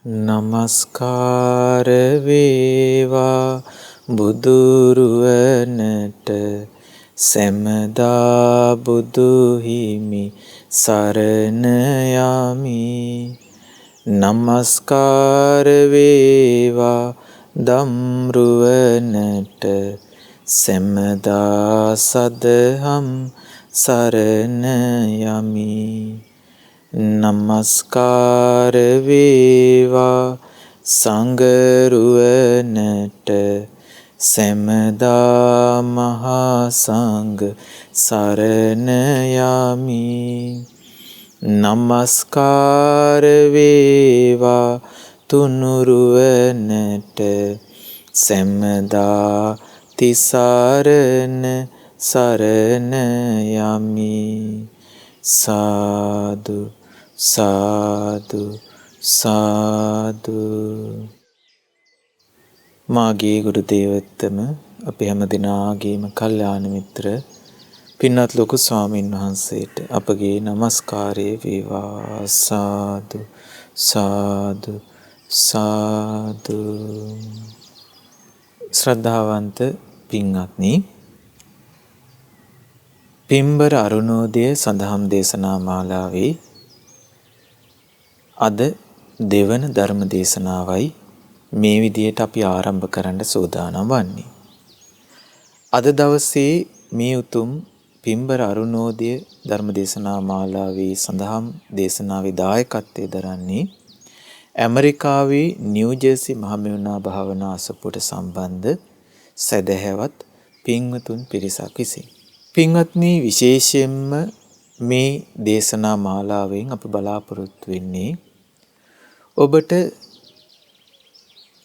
නමස්කාර වේවා බුදුරුවනට සැමදා බුදු හිමි සරණ යමි. නමස්කාර වේවා දම්රුවනට සැමදා සදහම් සරණ යමි. නමස්කාර වේවා සංඝරුවනට සැමදා මහා සංඝ සරණ යමි. නමස්කාර වේවා තුනුරුවනට සැමදා තිසරණ සරණ යමි. සාදු සාදු සාදු. මාගේ ගුරු දේවෝත්තම අපේ හැම දිනාගේම කල්යාණ මිත්‍ර පින්වත් ලොකු ස්වාමීන් වහන්සේට අපගේ নমස්කාරය වේවා. සාදු සාදු සාදු. ශ්‍රද්ධාවන්ත පින්වත්නි, පින්බර අරුණෝදය සඳහම් දේශනා මාලාවේ අද දෙවන ධර්ම දේශනාවයි මේ විදියට අපි ආරම්භ කරන්න සූදානම් වන්නේ. අද දවසේ මේ උතුම් පින්බර අරුණෝදය ධර්ම දේශනා මාලාවේ සඳහම් දේශනාවේ දායකත්වයේ දරන්නේ ඇමරිකාවේ නිව්ජර්සි මහමෙවුනා භාවනා අසපුවට සම්බන්ධ සදහැවත් පින්වතුන් පිරිසක් විසින්. පින්වත්නි, විශේෂයෙන්ම මේ දේශනා මාලාවෙන් අප බලාපොරොත්තු වෙන්නේ ඔබට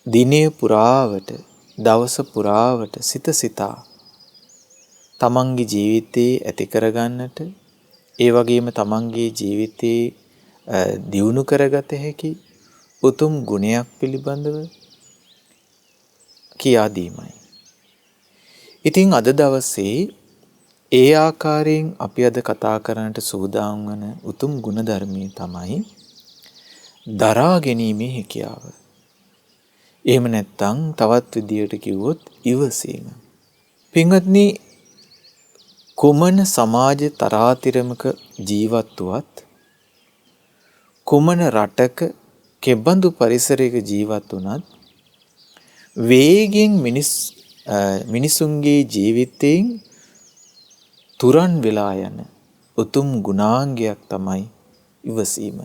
දිනය පුරාවට දවස පුරාවට සිත සිතා තමන්ගේ ජීවිතේ ඇති කරගන්නට, ඒ වගේම තමන්ගේ ජීවිතේ දියුණු කරගත හැකි උතුම් ගුණයක් පිළිබඳව කියා දීමයි. ඉතින් අද දවසේ ඒ ආකාරයෙන් අපි අද කතා කරන්නට සූදානම් වන උතුම් ගුණ ධර්මයේ තමයි දරා ගැනීමේ හැකියාව. එහෙම නැත්නම් තවත් විදියට කිව්වොත් ඉවසීම. පින්වත්නි, කුමන සමාජ තරාතිරමක ජීවත් වුවත්, කුමන රටක කෙබඳු පරිසරයක ජීවත් වුණත් වේගෙන් මිනිසුන්ගේ ජීවිතයෙන් තුරන් වෙලා යන උතුම් ගුණාංගයක් තමයි ඉවසීම.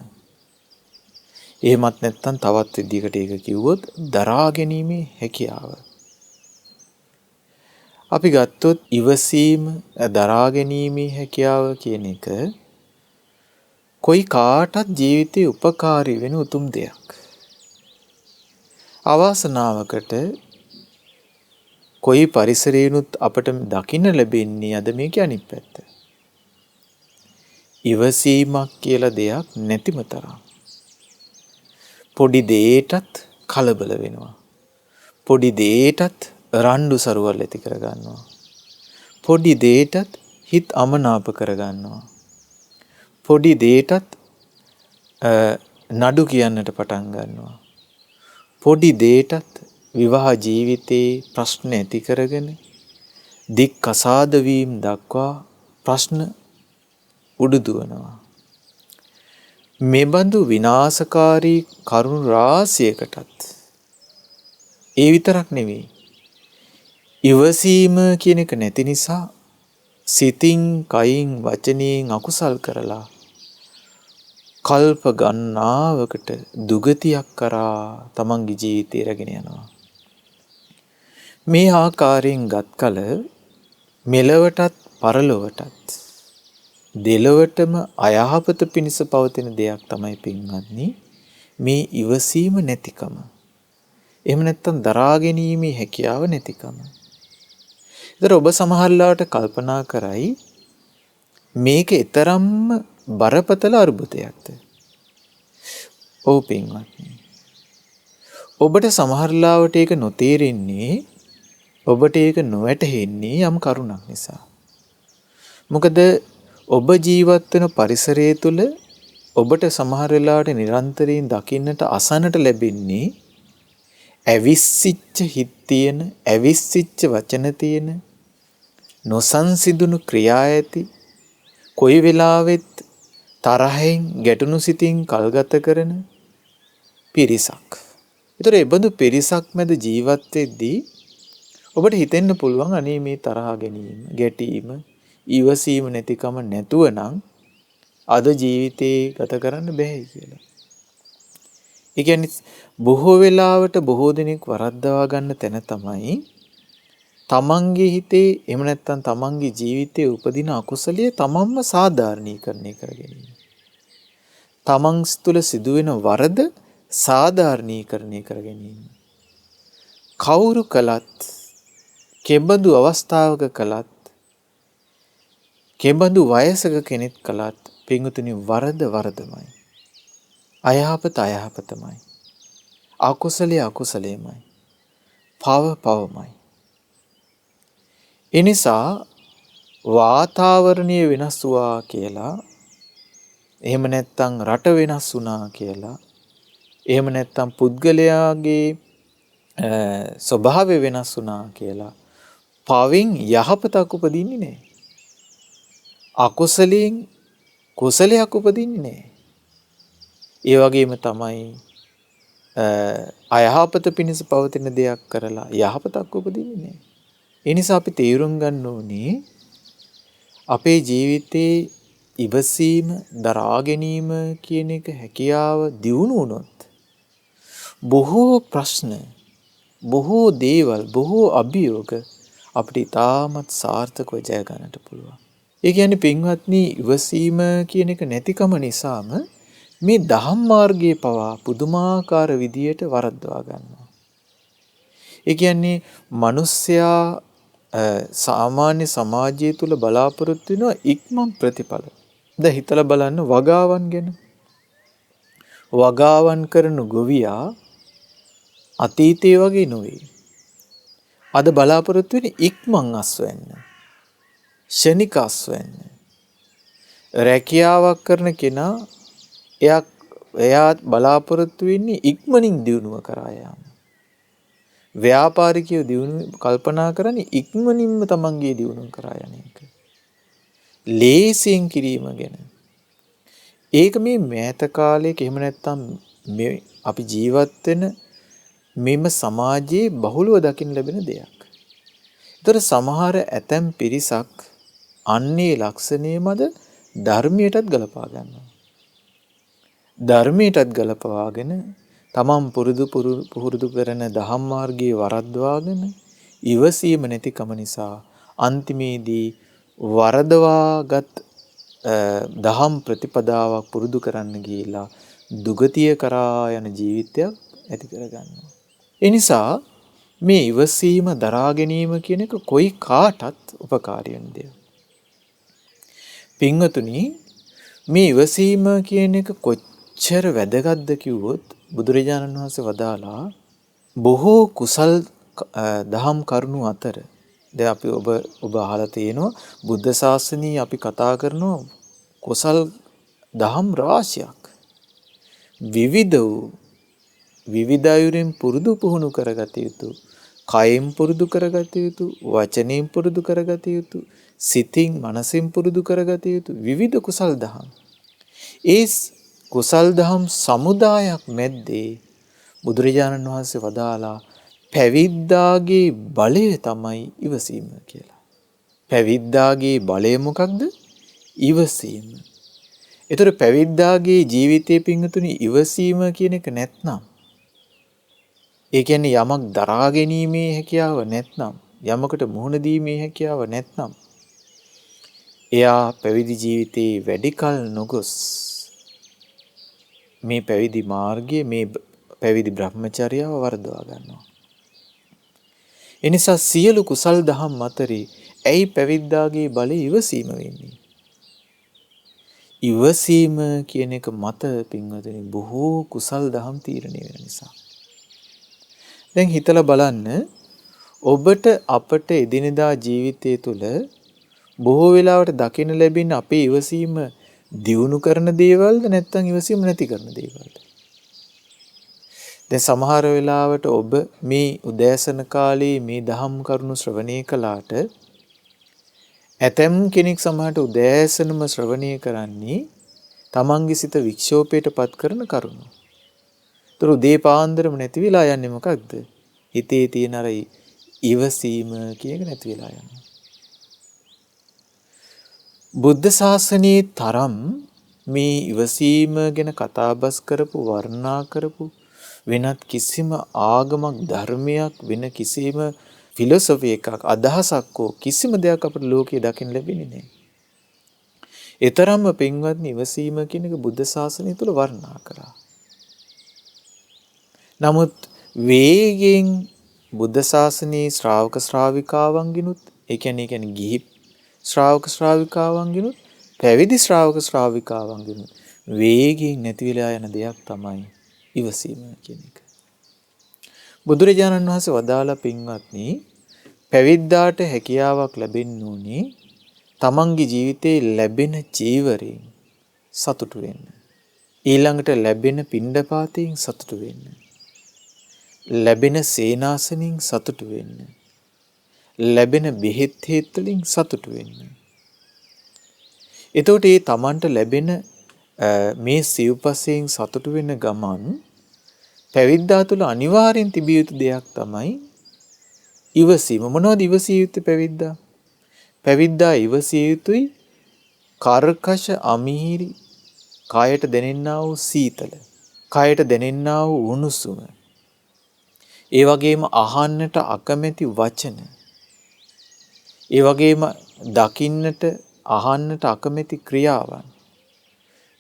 එහෙමත් නැත්නම් තවත් විදිහකට ඒක කිව්වොත් දරා ගැනීමේ හැකියාව. අපි ගත්තොත් ඉවසීම, දරා ගැනීමේ හැකියාව කියන එක කොයි කාටත් ජීවිතේ උපකාරී වෙන උතුම් දෙයක්. අවාසනාවකට කොයි පරිසරයනුත් අපට දකින්න ලැබෙන්නේ අද මේකේ අනිත් පැත්ත. ඉවසීමක් කියලා දෙයක් නැතිම තරම්. පොඩි දෙයකටත් කලබල වෙනවා. පොඩි දෙයකටත් රණ්ඩු සරුවල් ඇති කර ගන්නවා. පොඩි දෙයකටත් හිත අමනාප කර ගන්නවා. පොඩි දෙයකටත් නඩු කියන්නට පටන් ගන්නවා. පොඩි දෙයකටත් විවාහ ජීවිතේ ප්‍රශ්න ඇති කරගෙන දික් කසාද වීම දක්වා ප්‍රශ්න උඩුදුවනවා. මෙබඳු විනාශකාරී කරුණු රාශියකටත් ඒ විතරක් නෙවෙයි, ඉවසීම කියන එක නැති නිසා සිතින්, කයින්, වචනයෙන් අකුසල් කරලා කල්ප ගණනාවකට දුගතියක් කරා තමන්ගේ ජීවිතය රැගෙන යනවා. මේ ආකාරයෙන් ගත් කල මෙලවටත් පරලොවටත් දෙලොවටම අයහපත පිණිස පවතින දෙයක් තමයි පින්වත්නි මේ ඉවසීම නැතිකම. එහෙම නැත්නම් දරා ගැනීමේ හැකියාව නැතිකම. ඒතර ඔබ සමහරලාට කල්පනා කරයි මේක ඊතරම්ම බරපතල අරුබුදයක්ද? ඔව් පින්වත්නි. ඔබට සමහරලාවට ඒක නොතේරෙන්නේ, ඔබට ඒක නොවැටහෙන්නේ යම් කරුණක් නිසා. මොකද ඔබ ජීවත් වෙන පරිසරය තුළ ඔබට සමහර වෙලාවට නිරන්තරයෙන් දකින්නට අසන්නට ලැබෙන්නේ ඇවිස්සිච්ච හිත් තියෙන, ඇවිස්සිච්ච වචන තියෙන, නොසන්සිඳුණු ක්‍රියා ඇති, කොයි වෙලාවෙත් තරහෙන් ගැටුණු සිතින් කල්ගත කරන පිරිසක්. ඒතර ඒ බඳු පිරිසක් මැද ජීවත් වෙද්දී ඔබට හිතෙන්න පුළුවන් අනේ මේ තරහා ගැනීම, ගැටීම, ඊවසීම නැතිකම නැතුව නම් අද ජීවිතේ ගත කරන්න බෑ කියලා. ඒ කියන්නේ බොහෝ වෙලාවට බොහෝ දෙනෙක් වරද්දවා ගන්න තැන තමයි තමන්ගේ හිතේ එහෙම නැත්නම් තමන්ගේ ජීවිතයේ උපදින අකුසලයේ තමන්ම සාධාරණීකරණය කර ගැනීම. තමන් තුළ සිදුවෙන වරද සාධාරණීකරණය කර ගැනීම. කවුරු කළත්, කෙබඳු අවස්ථාවක කළත්, කෙබඳු වයසක කෙනෙක් කළත් පින්වතුනි වරද වරදමයි. අයහපත අයහපතමයි. අකුසලයේ අකුසලයමයි. පව පවමයි. එනිසා වාතාවරණය වෙනස් වුණා කියලා, එහෙම නැත්නම් රට වෙනස් වුණා කියලා, එහෙම නැත්නම් පුද්ගලයාගේ ස්වභාවය වෙනස් වුණා කියලා පවෙන් යහපතක් උපදින්නේ නැහැ. අකුසලයෙන් කුසලයක් උපදින්නේ නැහැ. ඒ වගේම තමයි අයහපත පිණිස පවතින දෙයක් කරලා යහපතක් උපදින්නේ නැහැ. ඒ නිසා අපි තේරුම් ගන්න ඕනේ අපේ ජීවිතේ ඉවසීම, දරා ගැනීම කියන එක හැකියාව දියුණු වුණොත් බොහෝ ප්‍රශ්න, බොහෝ දේවල්, බොහෝ අභියෝග අපිට ඉතාමත් සාර්ථකව ජය ගන්නට පුළුවන්. ඒ කියන්නේ පින්වත්නි, ඉවසීම කියන එක නැතිකම නිසාම මේ දහම් මාර්ගයේ පවා පුදුමාකාර විදියට වරද්දවා ගන්නවා. ඒ කියන්නේ මිනිස්සයා සාමාන්‍ය සමාජය තුල බලාපොරොත්තු වෙන ඉක්මන් ප්‍රතිඵල. දැන් හිතලා බලන්න වගාවන් ගැන. වගාවන් කරන ගොවියා අතීතයේ වගේ නෙවෙයි. අද බලාපොරොත්තු වෙන්නේ ඉක්මන් අස්වැන්න. ෂණික අස්වැන්න. රැකියාවක් කරන කෙනා එයා බලාපොරොත්තු වෙන්නේ ඉක්මනින් දියුණුව කරා යාම. ව්‍යාපාරිකයෝ දියුණුව කල්පනා කරන්නේ ඉක්මනින්ම තමන්ගේ දියුණුව කරා යන එක. ලේසියෙන් කිරීම ගැන. ඒක මේ මෑත කාලයක එහෙම නැත්නම් මේ අපි ජීවත් වෙන මෙම සමාජයේ බහුලව දකින්න ලැබෙන දෙයක්. ඒතර සමහර ඇතැම් පිරිසක් අන්නේ ලක්ෂණය මත ධර්මයටත් ගලපා ගන්නවා. ධර්මයටත් ගලපවාගෙන තමන් පුරුදු කරන දහම් මාර්ගයේ වරද්දවාගෙන ඉවසීම නැතිකම නිසා අන්තිමේදී වරදවාගත් දහම් ප්‍රතිපදාවක් පුරුදු කරන්න ගිහිලා දුගතිය කරා යන ජීවිතයක් ඇති කරගන්නවා. ඒ නිසා මේ ඉවසීම දරා ගැනීම කියන එක කොයි කාටත් උපකාරී වෙන දෙයක්. පින්වතුනි, මේ ඉවසීම කියන එක කොච්චර වැදගත්ද කිව්වොත් බුදුරජාණන් වහන්සේ වදාලා බොහෝ කුසල් දහම් කරුණු අතර දැන් අපි ඔබ අහලා තියෙනවා බුද්ධ ශාසනයේ අපි කතා කරනවා කුසල් දහම් රාශියක්. විවිධ අයුරින් පුරුදු පුහුණු කරගත යුතු, කයෙන් පුරුදු කරගත යුතු, වචනයෙන් පුරුදු කරගත යුතු, සිතින් මනසින් පුරුදු කරගත යුතු විවිධ කුසල් දහම්. ඒ කුසල් දහම් සමුදායක් මැද්දේ බුදුරජාණන් වහන්සේ වදාලා පැවිද්දාගේ බලය තමයි ඉවසීම කියලා. පැවිද්දාගේ බලය මොකක්ද? ඉවසීම. ඒතර පැවිද්දාගේ ජීවිතයේ පිංගුතුනි ඉවසීම කියන එක නැත්නම්, ඒ කියන්නේ යමක් දරා ගැනීමේ හැකියාව නැත්නම්, යමකට මුහුණ දීමේ හැකියාව නැත්නම්, එයා පැවිදි ජීවිතේ වැඩි කල නොගොස් මේ පැවිදි මාර්ගයේ, මේ පැවිදි බ්‍රහ්මචර්යාව වර්ධවා ගන්නවා. එනිසා සියලු කුසල් දහම් අතරේ ඇයි පැවිද්දාගේ බලය ඉවසීම වෙන්නේ? ඉවසීම කියන එක මත පින්වතුනි බොහෝ කුසල් දහම් තීරණය වෙන නිසා. දැන් හිතලා බලන්න, ඔබට අපට එදිනෙදා ජීවිතය තුළ බොහෝ වෙලාවට දකින්න ලැබෙන අපේ ඉවසීම දියුණු කරන දේවල්ද නැත්නම් ඉවසීම නැති කරන දේවල්ද? දැන් සමහර වෙලාවට ඔබ මේ උදෑසන කාලේ මේ දහම් කරුණු ශ්‍රවණය කළාට ඇතම් කෙනෙක් සමහරට උදෑසනම ශ්‍රවණය කරන්නේ තමන්ගේ සිත වික්ෂෝපයට පත් කරන කරුණු. ඒතර උදේ පාන්දරම නැති වෙලා යන්නේ මොකක්ද? හිතේ තියෙන අර ඉවසීම කියන එක නැති වෙලා යනවා. බුද්ධ ශාසනයේ තරම් මේ ඉවසීම ගැන කතාබස් කරපු වර්ණනා කරපු වෙනත් කිසිම ආගමක් ධර්මයක් වෙන කිසිම ෆිලොසොෆි එකක් අදහසක් හෝ කිසිම දෙයක් අපිට ලෝකේ දකින්න ලැබෙන්නේ නැහැ. ඒ තරම්ම පින්වත්නි ඉවසීම කියන එක බුද්ධ ශාසනය තුල වර්ණනා කරා. නමුත් වේගෙන් බුද්ධ ශාසනයේ ශ්‍රාවක ශ්‍රාවිකාවන්ගිනුත් ඒ කියන්නේ ගිහි ශ්‍රාවක ශ්‍රාවිකාවන්ගිනුත් පැවිදි ශ්‍රාවක ශ්‍රාවිකාවන්ගිනුත් වේගෙන් නැති වෙලා යන දෙයක් තමයි ඉවසීම කියන එක. බුදුරජාණන් වහන්සේ වදාලා පින්වත්නි පැවිද්දාට හැකියාවක් ලැබෙන්න ඕනේ තමන්ගේ ජීවිතේ ලැබෙන චීවරයෙන් සතුටු වෙන්න. ඊළඟට ලැබෙන පිණ්ඩපාතයෙන් සතුටු වෙන්න. ලැබෙන සේනාසනෙන් සතුටු වෙන්න. ලැබෙන බෙහෙත් හේත් වලින් සතුටු වෙන්න. එතකොට මේ තමන්ට ලැබෙන මේ සිව්පසයෙන් සතුටු වෙන ගමන් පැවිද්දා තුළ අනිවාර්යෙන් තිබිය යුතු දෙයක් තමයි ඉවසීම. මොනවද ඉවසිය යුත්තේ පැවිද්දා? පැවිද්දා ඉවසිය යුතුයි කර්කශ අමිහිරි කායට දැනෙන්නා වූ සීතල, කායට දැනෙන්නා වූ උණුසුම, ඒ වගේම අහන්නට අකමැති වචන, ඒ වගේම දකින්නට අහන්නට අකමැති ක්‍රියාවන්,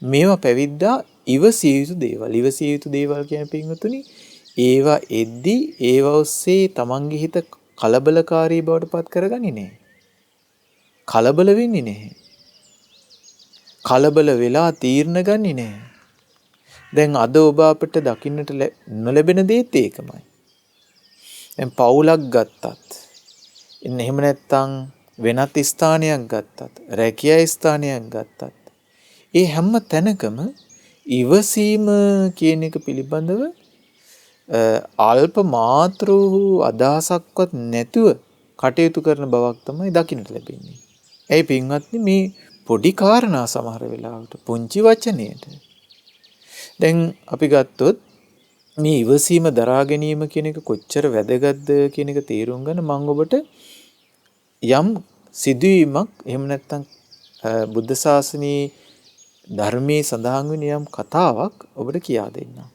මේවා පැවිද්දා ඉවසිය යුතු දේවල්. ඉවසිය යුතු දේවල් කියන පින්වතුනි ඒවා එද්දී ඒවා ඔස්සේ තමන්ගේ හිත කලබලකාරී බවට පත් කරගන්නේ නැහැ. කලබල වෙන්නේ නැහැ. කලබල වෙලා තීරණ ගන්නේ නැහැ. දැන් අද ඔබ අපිට දකින්නට නොලැබෙන දේත් ඒකමයි. දැන් පවුලක් ගත්තත් ඉන්න එහෙම නැත්නම් වෙනත් ස්ථානයක් ගත්තත් රැකියා ස්ථානයක් ගත්තත් ඒ හැම තැනකම ඉවසීම කියන එක පිළිබඳව අල්ප මාත්‍ර වූ අදහසක්වත් නැතුව කටයුතු කරන බවක් තමයි දකින්නට ලැබෙන්නේ. ඒ පින්වත්නි මේ පොඩි කාරණා සමහර වෙලාවට පුංචි වචනයට දැන් අපි ගත්තොත් මේ ඉවසීම දරා ගැනීම කියන එක කොච්චර වැදගත්ද කියන එක තේරුම් ගන්න මම ඔබට යම් සිදුවීමක් එහෙම නැත්නම් බුද්ධ ශාසනයේ ධර්මයේ සඳහන් වෙන යම් කතාවක් ඔබට කියා දෙන්නම්.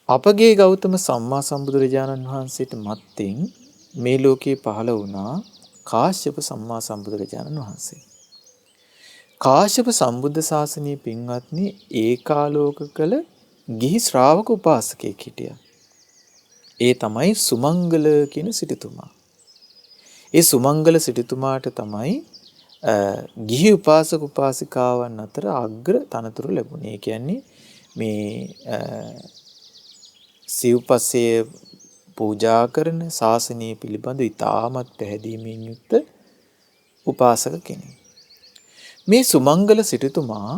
අපගේ ගෞතම සම්මා සම්බුදුරජාණන් වහන්සේට මත්තෙන් මේ ලෝකේ පහළ වුණා කාශ්‍යප සම්මා සම්බුදුරජාණන් වහන්සේ. කාශ්‍යප සම්බුද්ධ ශාසනයේ පින්වත්නි ඒකාලෝක කළ ගිහි ශ්‍රාවක උපාසකයෙක් හිටියා. ඒ තමයි සුමංගල කියන සිටුතුමා. ඒ සුමංගල සිටුතුමාට තමයි ගිහි උපාසක උපාසිකාවන් අතර අග්‍ර තනතුරු ලැබුණේ. ඒ කියන්නේ මේ සිව්පස්සේ පූජා කරන ශාසනය පිළිබඳ ඉතාමත් පැහැදීමෙන් යුක්ත උපාසක කෙනෙක්. මේ සුමංගල සිටුතුමා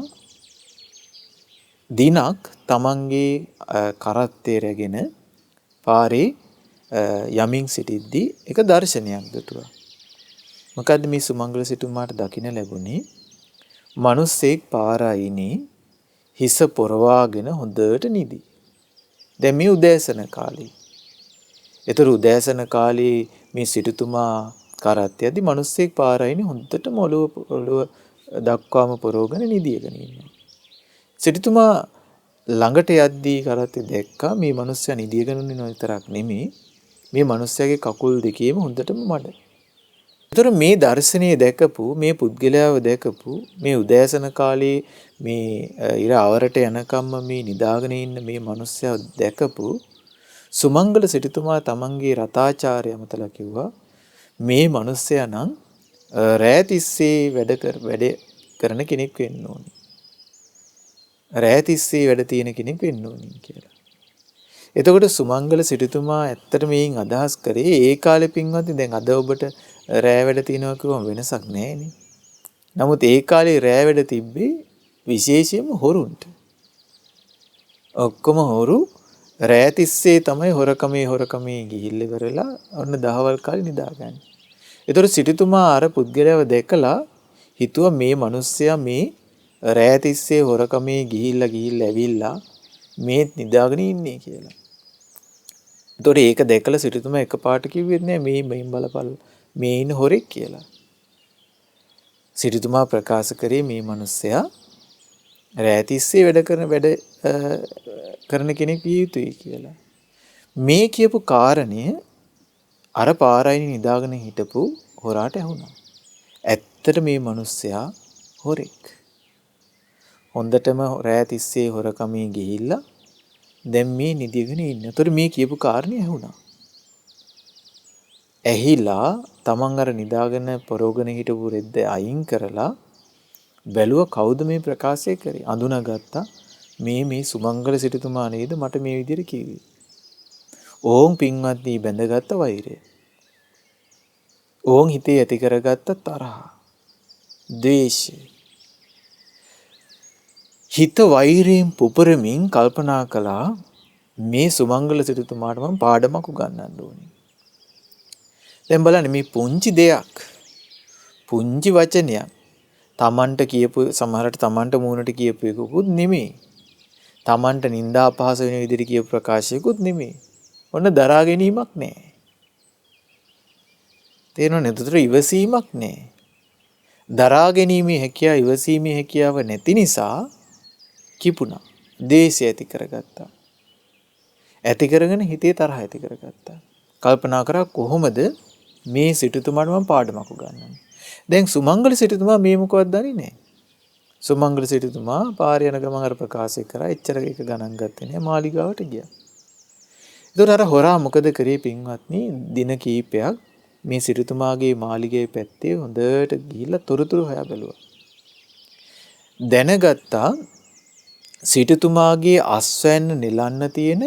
දිනක් තමන්ගේ කරත්තේ රැගෙන පාරේ යමින් සිටිද්දී එක දර්ශනයක් දුටුවා. මොකද්ද මේ සුමංගල සිටුමාට දකින්න ලැබුණේ? මිනිස්සෙක් පාර අයිනේ හිස පොරවාගෙන හොඳට නිදි. දැන් මේ උදෑසන කාලේ. ඒතර උදෑසන කාලේ මේ සිටුතුමා කරත්තයේදී මිනිස්සෙක් පාර අයිනේ හොඳටම ඔළුව දක්වාම පොරවගෙන නිදියගෙන ඉන්නවා. සිටුතුමා ළඟට යද්දී කරත්තේ දැක්කා මේ මිනිස්සයා නිදියගෙන ඉන්නව විතරක් නෙමෙයි මේ මිනිස්සයාගේ කකුල් දෙකේම හොඳටම මඩ. ඒතර මේ දර්ශනීය දැකපු මේ පුද්ගලයාව දැකපු මේ උදෑසන කාලේ මේ ඉර අවරට යනකම්ම මේ නිදාගෙන ඉන්න මේ මිනිස්සයා දැකපු සුමංගල සිටුතුමා තමන්ගේ රතාචාර්ය අමතලා කිව්වා මේ මිනිස්සයා නම් රෑ තිස්සේ වැඩ කරන කෙනෙක් වෙන්න ඕනේ. රෑ තිස්සේ වැඩ තියෙන කෙනෙක් වෙන්න ඕනේ කියලා. එතකොට සුමංගල සිටුතුමා ඇත්තට මේන් අදහස් කරේ ඒ කාලේ පින්වත්නි දැන් අද ඔබට රෑ වැඩ තියනවා කිව්වම වෙනසක් නැහැනේ. නමුත් ඒ කාලේ රෑ වැඩ තිබ්බේ විශේෂයෙන්ම හොරුන්ට. ඔක්කොම හොරු රෑ තිස්සේ තමයි හොරකමේ ගිහිල්ල ඉවරලා ඔන්න දහවල් කාලේ නිදාගන්නේ. ඒතර සිටුතුමා අර පුද්ගලයාව දැකලා හිතුවා මේ මිනිස්සයා මේ රෑ තිස්සේ හොරකමේ ගිහිල්ලා ඇවිල්ලා මේ නිදාගෙන ඉන්නේ කියලා. ඒතකොට ඒක දැකලා සිටුතුමා එකපාරට කිව්වෙත් නෑ මේ බලපල් මේ ඉන්න හොරෙක් කියලා. සිටුතුමා ප්‍රකාශ කරේ මේ මිනිස්සයා රෑ තිස්සේ වැඩ කරන කෙනෙක් විය යුතුයි කියලා. මේ කියපු කාරණය අර පාරයිනි නිදාගෙන හිටපු හොරාට ඇහුණා. ඇත්තට මේ මිනිස්සයා හොරෙක්. හොඳටම රෑ තිස්සේ හොරකමේ ගිහිල්ලා දැන් මේ නිදිගෙන ඉන්න. ඒතර මේ කියපු කාරණේ ඇහුණා. ඇහිලා තමන් අර නිදාගෙන පොරෝගෙන හිටපු රෙද්ද අයින් කරලා බැලුවා කවුද මේ ප්‍රකාශය කරේ. අඳුනාගත්තා මේ සුමංගල සිටුතුමා නේද මට මේ විදිහට කිව්වේ. ඕන් පින්වත්නි බැඳගත්ත වෛරය. ඕන් හිතේ ඇති කරගත්ත තරහ. ද්වේෂය. හිත වෛරයෙන් පුපුරමින් කල්පනා කළා මේ සුමංගල සිටුතුමාට මම පාඩමක් උගන්වන්න ඕනේ. දැන් බලන්න මේ පුංචි දෙයක් පුංචි වචනයක් තමන්ට කියපු සමහරට තමන්ට මූණට කියපු එකකුත් නෙමෙයි. තමන්ට නිନ୍ଦා අපහාස වෙන විදිහට කියපු ප්‍රකාශයකුත් නෙමෙයි. ඔන්න දරා ගැනීමක් නැහැ. තේරෙනවද? ඒතර ඉවසීමක් නැහැ. දරා ගැනීමේ හැකියාව ඉවසීමේ හැකියාව නැති නිසා කිපුණා. දේශය ඇති කරගත්තා. ඇති කරගෙන හිතේ තරහ ඇති කරගත්තා. කල්පනා කරා කොහොමද මේ සිටුතුමාට මම පාඩමක් උගන්වන්නේ. දැන් සුමංගල සිටුතුමා මේ මොකවත් දන්නේ නැහැ. සුමංගල සිටුතුමා පාර යන ගමන් අර ප්‍රකාශය කරා එච්චර එක ගණන් ගත්තේ නැහැ මාලිගාවට ගියා. ඒතකොට අර හොරා මොකද කරේ පින්වත්නි දින කීපයක් මේ සිටුතුමාගේ මාලිගයේ පැත්තේ හොඳට ගිහිල්ලා තොරතුරු හොයා බැලුවා. දැනගත්තා සිටුතුමාගේ අස්වැන්න නෙලන්න තියෙන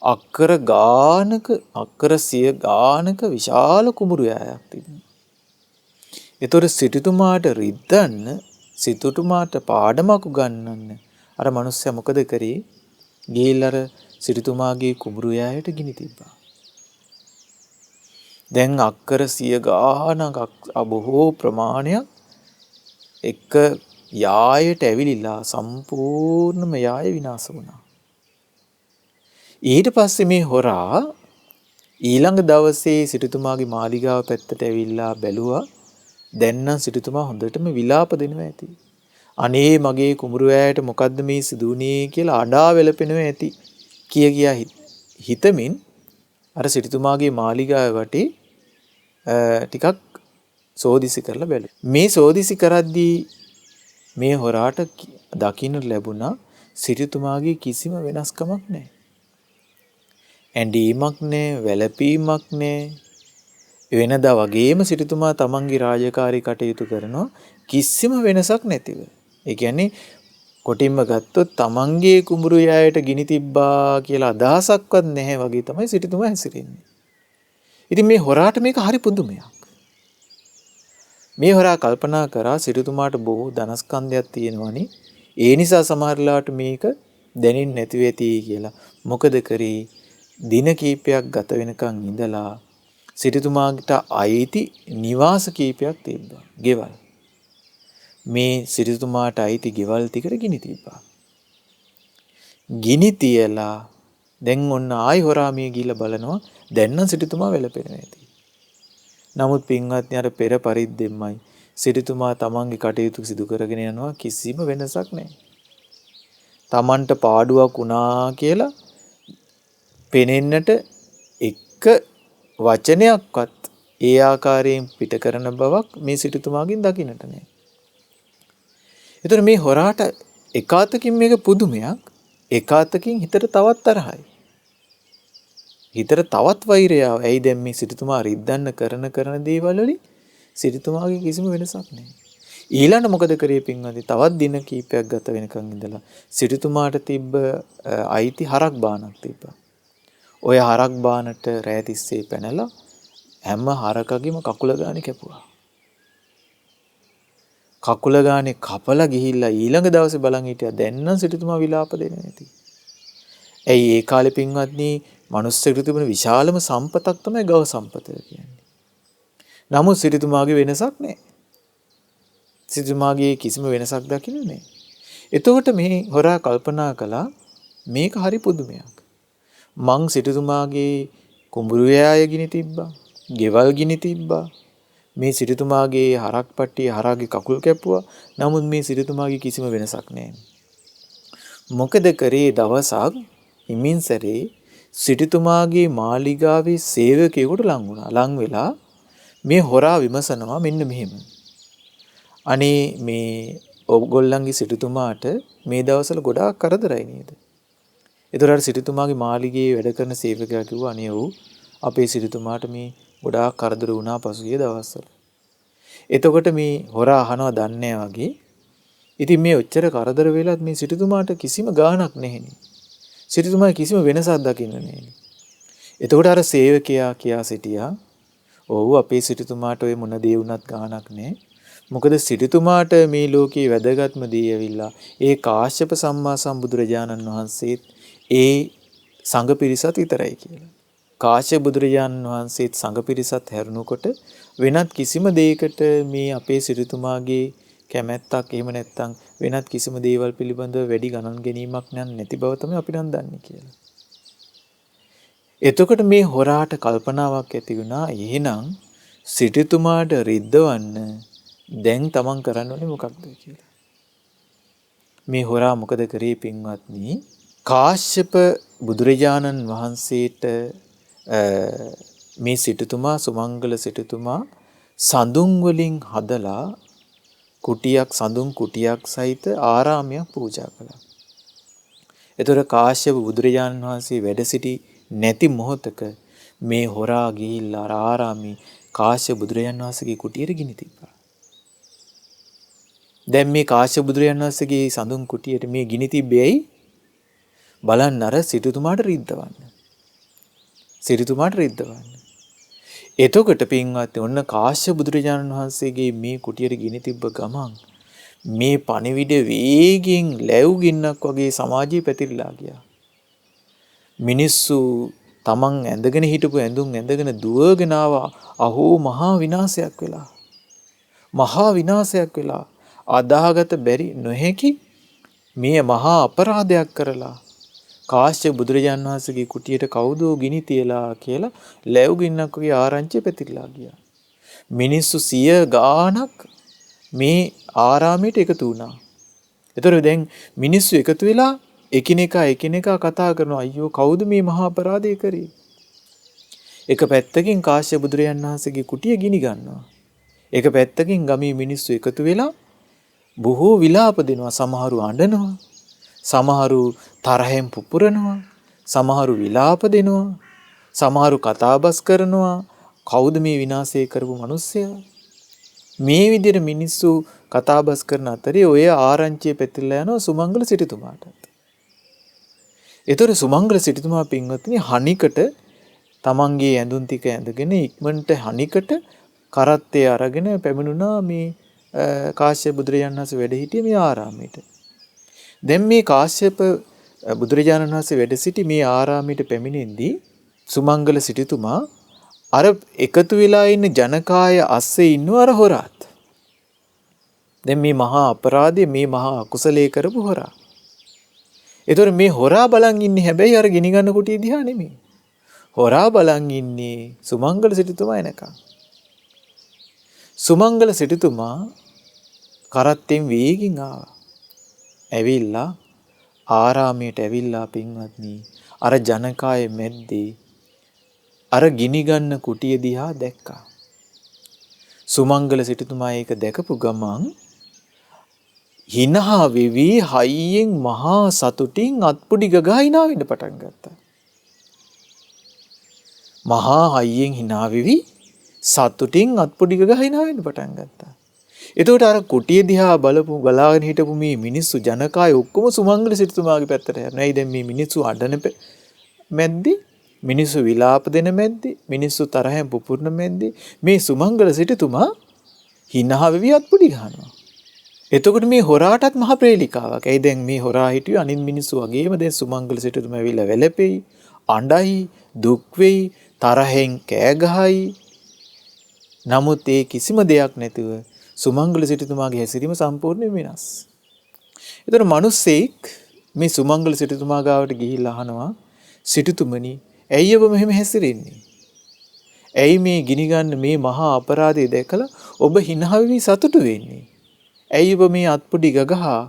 අක්කර ගානක අක්කර 100 ගානක විශාල කුඹුරු යායක් තිබුණා. ඒතොර සිටුතුමාට රිද්දන්න සිටුතුමාට පාඩමක් උගන්වන්න අර මිනිස්සයා මොකද කරේ? ගිහිල්ලා අර සිටුතුමාගේ කුඹුරු යායට ගිනි තිබ්බා. දැන් අක්කර 100 ගානක් බොහෝ ප්‍රමාණයක් එක යායට ඇවිලිලා සම්පූර්ණම යාය විනාශ වුණා. ඊට පස්සේ මේ හොරා ඊළඟ දවසේ සිටුතුමාගේ මාලිගාව පැත්තට ඇවිල්ලා බැලුවා. දැන් නම් සිටුතුමා හොඳටම විලාප දෙනවා ඇති. අනේ මගේ කුඹුරු ඈයට මොකද්ද මේ සිදුුනේ කියලා අඬා වැළපෙනවා ඇති. කියා හිතමින් අර සිටුතුමාගේ මාලිගාව වටේ ටිකක් සෝදිසි කරලා බැලුවා. මේ සෝදිසි කරද්දී මේ හොරාට දකින්න ලැබුණා සිටුතුමාගේ කිසිම වෙනස්කමක් නැහැ. ඇඬීමක් නැහැ, වැළපීමක් නැහැ. වෙනදා වගේම සිටුතුමා තමන්ගේ රාජකාරී කටයුතු කරනවා කිසිම වෙනසක් නැතිව. ඒ කියන්නේ කොටින්ම ගත්තොත් තමන්ගේ කුඹුරු යායට ගිනි තිබ්බා කියලා අදහසක්වත් නැහැ වගේ තමයි සිටුතුමා හැසිරෙන්නේ. ඉතින් මේ හොරාට මේක හරි පුදුමයක්. මේ හොරා කල්පනා කරා සිටුතුමාට බොහෝ ධනස්කන්ධයක් තියෙනවනේ. ඒ නිසා සමහරලාට මේක දැනෙන්නේ නැති වෙති කියලා. මොකද කරේ? දින කීපයක් ගත වෙනකන් ඉඳලා සිටුතුමාට අයිති නිවාස කීපයක් තිබ්බා. ගෙවල්. මේ සිටුතුමාට අයිති ගෙවල් ටිකට ගිනි තිබ්බා. ගිනි තියලා දැන් ඔන්න ආයි හොරා මේ ගිහිල්ලා බලනවා. දැන් නම් සිටුතුමා වැළපෙනවා ඇති. නමුත් පින්වත්නි අර පෙර පරිද්දෙම්මයි සිටුතුමා තමන්ගේ කටයුතු සිදු කරගෙන යනවා කිසිම වෙනසක් නැහැ. තමන්ට පාඩුවක් වුණා කියලා පෙනෙන්නට එක වචනයක්වත් ඒ ආකාරයෙන් පිට කරන බවක් මේ සිටුතුමාගෙන් දකින්නට නැහැ. ඒතර මේ හොරාට එකාතකින් මේක පුදුමයක්, එකාතකින් හිතට තවත් තරහයි. හිතට තවත් වෛරය ආවා. ඇයි දැන් මේ සිටුතුමා රිද්දන්න කරන දේවල් වලින් සිටුතුමාගේ කිසිම වෙනසක් නැහැ. ඊළඟ මොකද කරේ පින්වත්නි? තවත් දින කීපයක් ගත වෙනකන් ඉඳලා සිටුතුමාට තිබ්බ අයිති හරක් බානක් තිබ්බා. ඔය හරක් බානට රෑ තිස්සේ පැනලා හැම හරකගෙම කකුල ගානේ කැපුවා. කකුල ගානේ කපලා ගිහිල්ලා ඊළඟ දවසේ බලන් හිටියා දැන් නම් සිටුතුමා විලාප දෙන්නේ නැති. ඇයි ඒ කාලේ පින්වත්නි මනුස්සයෙකුට තිබුණ විශාලම සම්පතක් තමයි ගව සම්පත කියන්නේ. නමුත් සිටුතුමාගේ වෙනසක් නැහැ. සිටුතුමාගේ කිසිම වෙනසක් දකින්නේ නැහැ. එතකොට මේ හොරා කල්පනා කළා මේක හරි පුදුමයක්. මං සිටුතුමාගේ කුඹුරු යාය ගිනි තිබ්බා. ගෙවල් ගිනි තිබ්බා. මේ සිටුතුමාගේ හරක් පට්ටිය හරාගේ කකුල් කැපුවා. නමුත් මේ සිටුතුමාගේ කිසිම වෙනසක් නැහැ. මොකද කරේ දවසක් හිමින් සැරේ සිටුතුමාගේ මාලිගාවේ සේවකයෙකුට ලං වුණා. ලං වෙලා මේ හොරා විමසනවා මෙන්න මෙහෙම. අනේ මේ ඔයගොල්ලන්ගේ සිටුතුමාට මේ දවස්වල ගොඩාක් කරදරයි නේද? ඒතර අර සිටුතුමාගේ මාලිගයේ වැඩ කරන සේවකයා කිව්වා අනේ ඔව් අපේ සිටුතුමාට මේ ගොඩාක් කරදර වුණා පසුගිය දවස්වල. එතකොට මේ හොරා අහනවා දන්නේ වගේ. ඉතින් මේ ඔච්චර කරදර වෙලත් මේ සිටුතුමාට කිසිම ගාණක් නැහෙනි. සිටුතුමා කිසිම වෙනසක් දකින්න නැහෙනි. එතකොට අර සේවකයා කියා සිටියා ඔව් අපේ සිටුතුමාට ඔය මොන දේ වුණත් ගාණක් නැහැ. මොකද සිටුතුමාට මේ ලෝකේ වැදගත්ම දේ ඇවිල්ලා ඒ කාශ්‍යප සම්මා සම්බුදුරජාණන් වහන්සේත් ඒ සංඝ පිරිසත් විතරයි කියලා. කාශ්‍යප බුදුරජාණන් වහන්සේත් සංඝ පිරිසත් හැරුණකොට වෙනත් කිසිම දෙයකට මේ අපේ සිටුතුමාගේ කැමැත්තක් එහෙම නැත්නම් වෙනත් කිසිම දේවල් පිළිබඳව වැඩි ගණන් ගැනීමක් නැති බව තමයි අපි නම් දන්නේ කියලා. එතකොට මේ හොරාට කල්පනාවක් ඇති වුණා එහෙනම් සිටුතුමාට රිද්දවන්න දැන් තමන් කරන්න ඕනේ මොකක්ද කියලා. මේ හොරා මොකද කරේ පින්වත්නි? කාශ්‍යප බුදුරජාණන් වහන්සේට මේ සිටුතුමා සුමංගල සිටුතුමා සඳුන් වලින් හදලා කුටියක් සඳුන් කුටියක් සහිත ආරාමයක් පූජා කළා. ඒතර කාශ්‍යප බුදුරජාණන් වහන්සේ වැඩ සිටි නැති මොහොතක මේ හොරා ගිහිල්ලා ආරාමේ කාශ්‍යප බුදුරජාණන් වහන්සේගේ කුටියට ගිනි තිබ්බා. දැන් මේ කාශ්‍යප බුදුරජාණන් වහන්සේගේ සඳුන් කුටියට මේ ගිනි තිබ්බේයි බලන්න අර සිටුතුමාට රිද්දවන්න. සිටුතුමාට රිද්දවන්න. එතකොට පින්වත්නි ඔන්න කාශ්‍යප බුදුරජාණන් වහන්සේගේ මේ කුටියට ගිනි තිබ්බ ගමන් මේ පණිවිඩ වේගෙන් ලැබු ගින්නක් වගේ සමාජයේ පැතිරිලා ගියා. මිනිස්සු තමන් ඇඳගෙන හිටපු ඇඳුම් ඇඳගෙන දුවගෙන ආවා. අහෝ මහා විනාශයක් වෙලා. මහා විනාශයක් වෙලා. අදාහගත බැරි නොහැකි මේ මහා අපරාධයක් කරලා කාශ්‍යප බුදුරජාණන් වහන්සේගේ කුටියට කවුදෝ ගිනි තියලා කියලා ලැබු ගින්නක් වගේ ආරංචිය පැතිරලා ගියා. මිනිස්සු 100 ගාණක් මේ ආරාමයට එකතු වුණා. ඒතර දැන් මිනිස්සු එකතු වෙලා එකිනෙකා කතා කරනවා අයියෝ කවුද මේ මහා අපරාධය කරේ? එක පැත්තකින් කාශ්‍යප බුදුරජාණන් වහන්සේගේ කුටිය ගිනි ගන්නවා. එක පැත්තකින් ගමේ මිනිස්සු එකතු වෙලා බොහෝ විලාප දෙනවා. සමහරු අඬනවා. සමහරු තරහෙන් පුපුරනවා. සමහරු විලාප දෙනවා. සමහරු කතාබස් කරනවා. කවුද මේ විනාශය කරපු මිනිස්සයා? මේ විදිහට මිනිස්සු කතාබස් කරන අතරේ ඔය ආරංචිය පැතිරලා යනවා සුමංගල සිටුතුමාට. ඒතර සුමංගල සිටුතුමා පින්වත්නි හනිකට තමන්ගේ ඇඳුම් ටික ඇඳගෙන ඉක්මනට හනිකට කරත්තේ අරගෙන පැමිණුණා මේ කාශ්‍යප බුදුරජාණන් වහන්සේ වැඩ සිටියේ මේ ආරාමයට. දැන් මේ කාශ්‍යප බුදුරජාණන් වහන්සේ වැඩ සිටි මේ ආරාමයට පැමිණෙද්දී සුමංගල සිටුතුමා අර එකතු වෙලා ඉන්න ජනකාය අස්සේ ඉන්නව අර හොරාත්. දැන් මේ මහා අපරාධය මේ මහා අකුසලයේ කරපු හොරා. ඒතර මේ හොරා බලන් ඉන්නේ හැබැයි අර ගිනි ගන්න කුටිය දිහා නෙමෙයි. හොරා බලන් ඉන්නේ සුමංගල සිටුතුමා එනකන්. සුමංගල සිටුතුමා කරත්තෙන් වේගින් ආවා. ඇවිල්ලා ආරාමයට ඇවිල්ලා පින්වත්නි අර ජනකාය මැද්දේ අර ගිනි ගන්න කුටිය දිහා දැක්කා. සුමංගල සිටුතුමා ඒක දැකපු ගමන් හිනා වෙවි හයියෙන් මහා සතුටින් අත්පුඩි ගගා hina වෙන්න පටන් ගත්තා. මහා හයියෙන් hina වෙවි සතුටින් අත්පුඩි ගගා hina වෙන්න පටන් ගත්තා. එතකොට අර කුටිය දිහා බලාගෙන හිටපු මේ මිනිස්සු ජනකාය ඔක්කොම සුමංගල සිටුතුමාගේ පැත්තට යනවා. ඇයි දැන් මේ මිනිස්සු අඬන මැද්දේ මිනිස්සු විලාප දෙන මැද්දේ මිනිස්සු තරහෙන් පුපුරන මැද්දේ මේ සුමංගල සිටුතුමා hina වෙවි අත්පුඩි ගහනවා. එතකොට මේ හොරාටත් මහ ප්‍රේලිකාවක්. ඇයි දැන් මේ හොරා හිටියු අනිත් මිනිස්සු වගේම දැන් සුමංගල සිටුතුමා ඇවිල්ලා වැළපෙයි, අඬයි, දුක් වෙයි, තරහෙන් කෑ ගහයි. නමුත් ඒ කිසිම දෙයක් නැතුව සුමංගල සිටුතුමාගේ හැසිරීම සම්පූර්ණයෙන් වෙනස්. ඒතර මිනිස්සෙක් මේ සුමංගල සිටුතුමා ගාවට ගිහිල්ලා අහනවා සිටුතුමනි ඇයි ඔබ මෙහෙම හැසිරෙන්නේ? ඇයි මේ ගිනි ගන්න මේ මහා අපරාධය දැකලා ඔබ hina වෙවි සතුටු වෙන්නේ? ඇයි ඔබ මේ අත්පොඩි ගගහා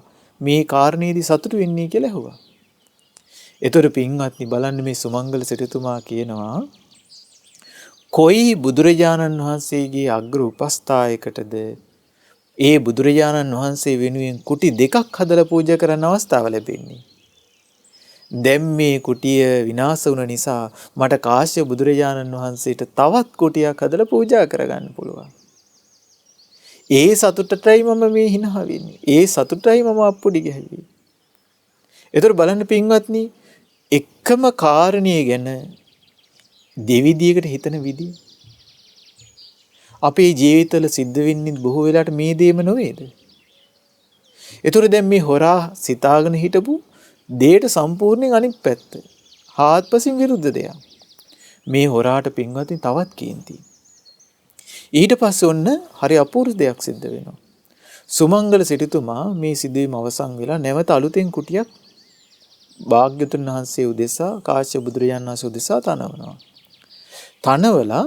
මේ කාරණේදී සතුටු වෙන්නේ කියලා ඇහුවා. ඒතර පින්වත්නි බලන්න මේ සුමංගල සිටුතුමා කියනවා කොයි බුදුරජාණන් වහන්සේගේ අග්‍ර උපස්ථායකටද ඒ බුදුරජාණන් වහන්සේ වෙනුවෙන් කුටි දෙකක් හදලා පූජා කරන්න අවස්ථාව ලැබෙන්නේ. දැන් මේ කුටිය විනාශ වුණ නිසා මට කාශ්‍යප බුදුරජාණන් වහන්සේට තවත් කුටියක් හදලා පූජා කරගන්න පුළුවන්. ඒ සතුටටයි මම මේ hina වෙන්නේ. ඒ සතුටයි මම අප්පුඩි ගැහුවේ. ඒතර බලන්න පින්වත්නි එකම කාරණිය ගැන දෙවිදියකට හිතන විදිය අපේ ජීවිතවල සිද්ධ වෙන්නේ බොහෝ වෙලාවට මේ දේම නොවේද? ඒතර දැන් මේ හොරා සිතාගෙන හිටපු දෙයට සම්පූර්ණයෙන් අනිත් පැත්ත. හාත්පසින් විරුද්ධ දෙයක්. මේ හොරාට පින්වත්නි තවත් කේන්ති. ඊට පස්සේ ඔන්න හරි අපූර්ව දෙයක් සිද්ධ වෙනවා. සුමංගල සිටුතුමා මේ සිදුවීම අවසන් වෙලා නැවත අලුතෙන් කුටියක් භාග්‍යතුන් වහන්සේ උදෙසා කාශ්‍යප බුදුරජාණන් වහන්සේ උදෙසා තනවනවා. තනවලා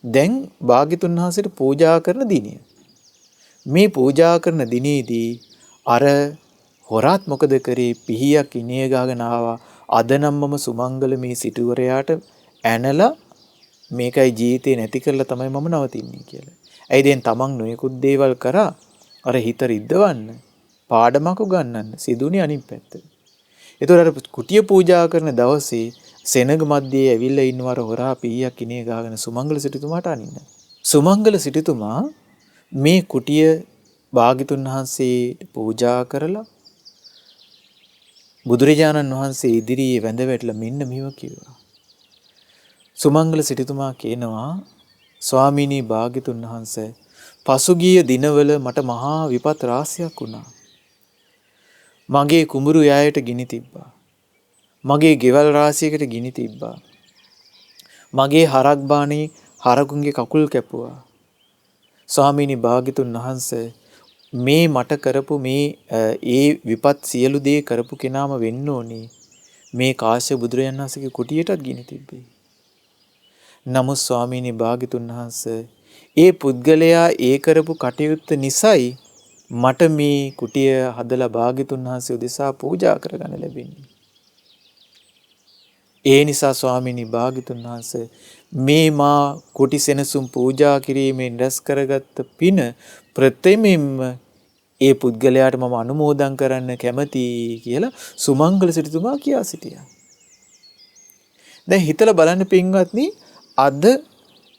දැන් භාග්‍යතුන් වහන්සේට පූජා කරන දිනය. මේ පූජා කරන දිනේදී අර හොරාත් මොකද කරේ පිහියක් ඉනිය ගාගෙන ආවා. අද නම් මම සුමංගල මේ සිටුවරයාට ඇනලා මේකයි ජීවිතේ නැති කරලා තමයි මම නවතින්නේ කියලා. ඇයි දැන් තමන් නොයෙකුත් දේවල් කරා අර හිත රිද්දවන්න පාඩමක් උගන්නන්න සිදුනේ අනිත් පැත්ත. ඒතකොට අර කුටිය පූජා කරන දවසේ සෙනග මැද්දේ ඇවිල්ලා ඉන්නවර හොරා පීයක් ඉනේ ගාගෙන සුමංගල සිටුතුමාට අනින්න. සුමංගල සිටුතුමා මේ කුටිය භාග්‍යතුන් වහන්සේට පූජා කරලා බුදුරජාණන් වහන්සේ ඉදිරියේ වැඳ වැටලා මෙන්න මෙහෙම කිව්වා. සුමංගල සිටුතුමා කියනවා ස්වාමීනි භාග්‍යතුන් වහන්සේ පසුගිය දිනවල මට මහා විපත් රාශියක් වුණා. මගේ කුඹුරු යායට ගිනි තිබ්බා. මගේ ගෙවල් රාශියකට ගිනි තිබ්බා. මගේ හරක් බාණේ හරකුන්ගේ කකුල් කැපුවා. ස්වාමීනි භාග්‍යතුන් වහන්සේ මේ මට කරපු මේ ඒ විපත් සියලු දේ කරපු කෙනාම වෙන්න ඕනේ. මේ කාශ්‍යප බුදුරජාණන් වහන්සේගේ කුටියටත් ගිනි තිබ්බේ. නමුත් ස්වාමීනි භාග්‍යතුන් වහන්සේ ඒ පුද්ගලයා ඒ කරපු කටයුත්ත නිසායි මට මේ කුටිය හදලා භාග්‍යතුන් වහන්සේ උදෙසා පූජා කරගන්න ලැබෙන්නේ. ඒ නිසා ස්වාමීනි භාග්‍යතුන් වහන්සේ මේ මා කුටි සෙනසුන් පූජා කිරීමෙන් රැස් කරගත්ත පින ප්‍රථමයෙන්ම ඒ පුද්ගලයාට මම අනුමෝදන් කරන්න කැමතියි කියලා සුමංගල සිටුතුමා කියා සිටියා. දැන් හිතලා බලන්න පින්වත්නි අද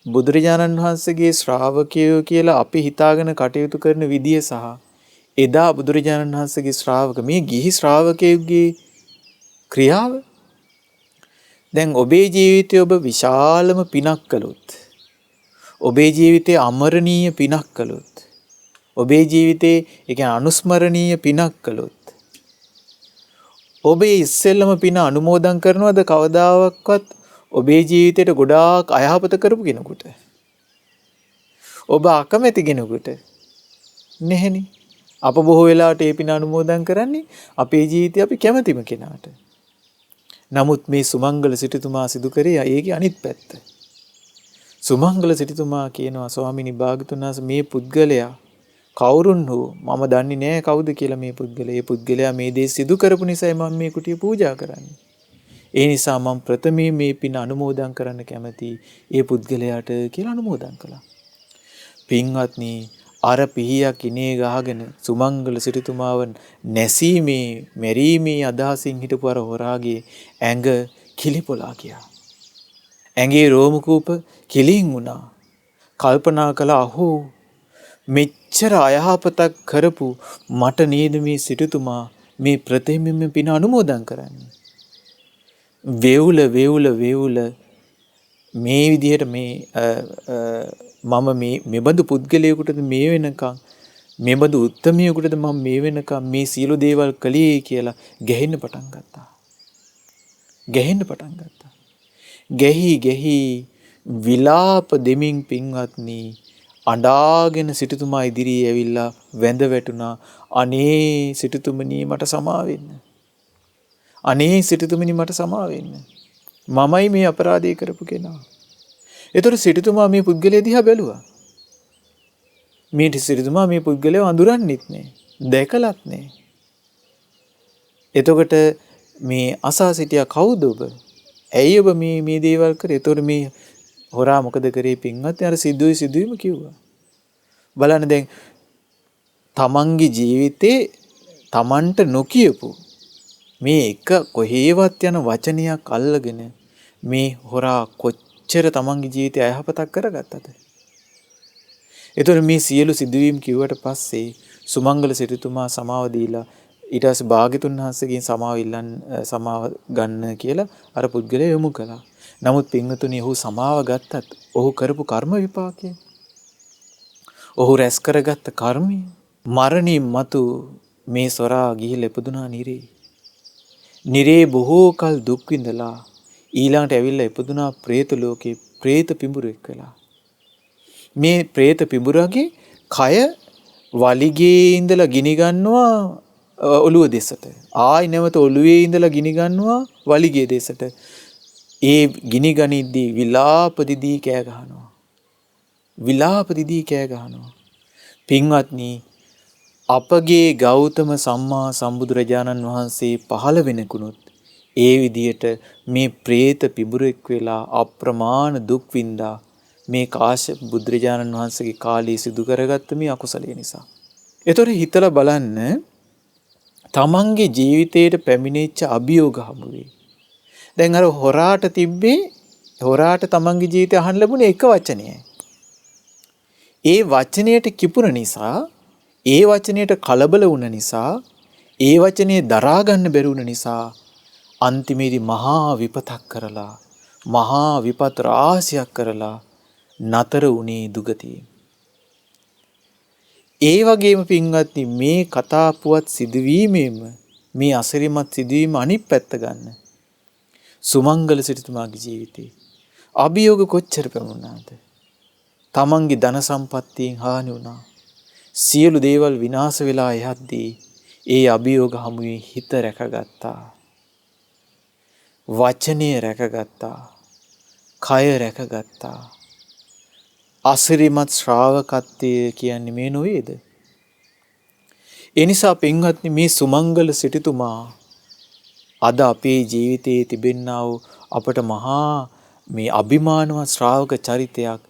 බුදුරජාණන් වහන්සේගේ ශ්‍රාවකයෝ කියලා අපි හිතාගෙන කටයුතු කරන විදිය සහ එදා බුදුරජාණන් වහන්සේගේ ශ්‍රාවක මේ ගිහි ශ්‍රාවකයෙකුගේ ක්‍රියාව දැන් ඔබේ ජීවිතයේ ඔබ විශාලම පිනක් කළොත් ඔබේ ජීවිතයේ අමරණීය පිනක් කළොත් ඔබේ ජීවිතයේ ඒ කියන්නේ අනුස්මරණීය පිනක් කළොත් ඔබේ ඉස්සෙල්ලම පින අනුමෝදන් කරනවද කවදාවත් ඔබේ ජීවිතයට ගොඩාක් අයහපත කරපු කෙනෙකුට ඔබ අකමැති කෙනෙකුට නෙහෙනි අප බොහෝ වෙලාවට ඒ පින අනුමෝදන් කරන්නේ අපේ ජීවිතය අපි කැමතිම කෙනාට. නමුත් මේ සුමංගල සිටුතුමා සිදු කරේ ඒකේ අනිත් පැත්ත. සුමංගල සිටුතුමා කියනවා ස්වාමීනි භාග්‍යතුන් වහන්සේ මේ පුද්ගලයා කවුරුන් හෝ මම දන්නේ නැහැ කවුද කියලා මේ පුද්ගලයා. මේ පුද්ගලයා මේ දේ සිදු කරපු නිසා මම මේ කුටිය පූජා කරන්නේ. ඒ නිසා මම ප්‍රථමයෙන් මේ පින අනුමෝදන් කරන්න කැමතියි ඒ පුද්ගලයාට කියලා අනුමෝදන් කළා. පින්වත්නි අර පිහියක් ඉනේ ගහගෙන සුමංගල සිටුතුමාව නැසීමේ මෙරීමේ අදහසින් හිටපු අර හොරාගේ ඇඟ කිලිපොලා ගියා. ඇඟේ රෝම කූප කිලින් වුණා. කල්පනා කළා අහෝ මෙච්චර අයහපතක් කරපු මට නේද මේ සිටුතුමා මේ ප්‍රථමයෙන්ම පින අනුමෝදන් කරන්නේ. වේවුල මේ විදිහට මේ මම මේ මෙබඳු පුද්ගලයෙකුටද මේ වෙනකන් මෙබඳු උත්තමියෙකුටද මම මේ වෙනකම් මේ සියලු දේවල් කළේ කියලා ගැහෙන්න පටන් ගත්තා. ගැහෙන්න පටන් ගත්තා. ගැහි විලාප දෙමින් පින්වත්නි අඬාගෙන සිටුතුමා ඉදිරියේ ඇවිල්ලා වැඳ වැටුණා. අනේ සිටුතුමනි මට සමා වෙන්න. අනේ සිටුතුමනි මට සමා වෙන්න. මමයි මේ අපරාධය කරපු කෙනා. ඒතර සිටුතුමා මේ පුද්ගලයා දිහා බැලුවා. මේ සිටුතුමා මේ පුද්ගලයාව අඳුරන්නෙත් නෑ. දැකලත් නෑ. එතකොට මේ අසා සිටියා කවුද ඔබ? ඇයි ඔබ මේ දේවල් කරේ? එතකොට මේ හොරා මොකද කරේ පින්වත්? අර සිදුවීම කිව්වා. බලන්න දැන් තමන්ගේ ජීවිතේ තමන්ට නොකියපු මේ එක කොහේවත් යන වචනයක් අල්ලගෙන මේ හොරා කොච්චර තමන්ගේ ජීවිතය අයහපතක් කරගත්තද? ඒතර මේ සියලු සිදුවීම් කිව්වට පස්සේ සුමංගල සිටුතුමා සමාව දීලා ඊට පස්සේ භාග්‍යතුන් වහන්සේගෙන් සමාව ගන්න කියලා අර පුද්ගලයා යොමු කළා. නමුත් පින්වතුනි ඔහු සමාව ගත්තත් ඔහු කරපු කර්ම විපාකය ඔහු රැස් කරගත්ත කර්මය මරණින් මතු මේ සොරා ගිහිල්ලා ඉපදුනා නිරේ. නිරේ බොහෝ කල දුක් විඳලා ඊළඟට ඇවිල්ලා ඉපදුනා പ്രേත ලෝකේ പ്രേත පිඹුරෙක් වෙලා. මේ പ്രേත පිඹුරගේ කය වලිගේ ඉඳලා ගිනි ගන්නවා ඔළුව දෙසට. ආයි නැවත ඔළුවේ ඉඳලා ගිනි ගන්නවා වලිගේ දෙසට. ඒ ගිනි ගනිද්දී විලාප දිදී කෑ ගහනවා. විලාප දිදී කෑ ගහනවා. පින්වත්නි අපගේ ගෞතම සම්මා සම්බුදුරජාණන් වහන්සේ පහළ වෙනකුණොත් ඒ විදියට මේ പ്രേත පිඹුරෙක් වෙලා අප්‍රමාණ දුක් විඳා මේ කාශ්‍යප බුදුරජාණන් වහන්සේගේ කාලයේ සිදු කරගත්ත මේ අකුසලයේ නිසා. ඒතොර හිතලා බලන්න තමන්ගේ ජීවිතයට පැමිණෙච්ච අභියෝග හමුවේ. දැන් අර හොරාට තමන්ගේ ජීවිතය අහන්න ලැබුණේ එක වචනයයි. ඒ වචනයට කිපුණ නිසා, ඒ වචනයට කලබල වුණ නිසා, ඒ වචනේ දරා ගන්න බැරි වුණ නිසා අන්තිමේදී මහා විපතක් කරලා, මහා විපත් රාශියක් කරලා නතර වුණේ දුගතියේ. ඒ වගේම පින්වත්නි මේ කතා පුවත් සිදුවීමෙම මේ අසිරිමත් සිදුවීම අනිත් පැත්ත ගන්න. සුමංගල සිටුතුමාගේ ජීවිතේ අභියෝග කොච්චර පැමුණාද? තමන්ගේ ධන සම්පත්තියෙන් හානි වුණා. සියලු දේවල් විනාශ වෙලා යද්දී ඒ අභියෝග හමුවේ හිත රැකගත්තා. වචනය රැකගත්තා. කය රැකගත්තා. අසිරිමත් ශ්‍රාවකත්වය කියන්නේ මේ නොවේද? ඒ නිසා පින්වත්නි මේ සුමංගල සිටුතුමා අද අපේ ජීවිතයේ තිබෙන්නා වූ අපට මහා මේ අභිමානවත් ශ්‍රාවක චරිතයක්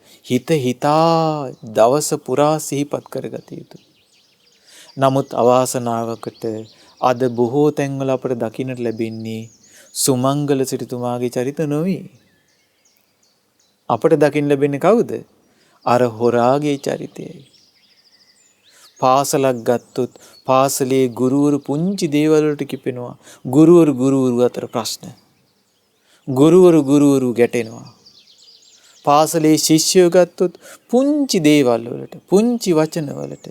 හිතා දවස පුරා සිහිපත් කරගත යුතුයි. නමුත් අවාසනාවකට අද බොහෝ තැන්වල අපට දකින්නට ලැබෙන්නේ සුමංගල සිටුතුමාගේ චරිත නොවේ. අපට දකින්න ලැබෙන්නේ කවුද? අර හොරාගේ චරිතයයි. පාසලක් ගත්තොත් පාසලේ ගුරුවරු පුංචි දේවල් වලට කිපෙනවා. ගුරුවරු අතර ප්‍රශ්න. ගුරුවරු ගැටෙනවා. පාසලේ ශිෂ්‍යයෝ ගත්තොත් පුංචි දේවල් වලට, පුංචි වචන වලට,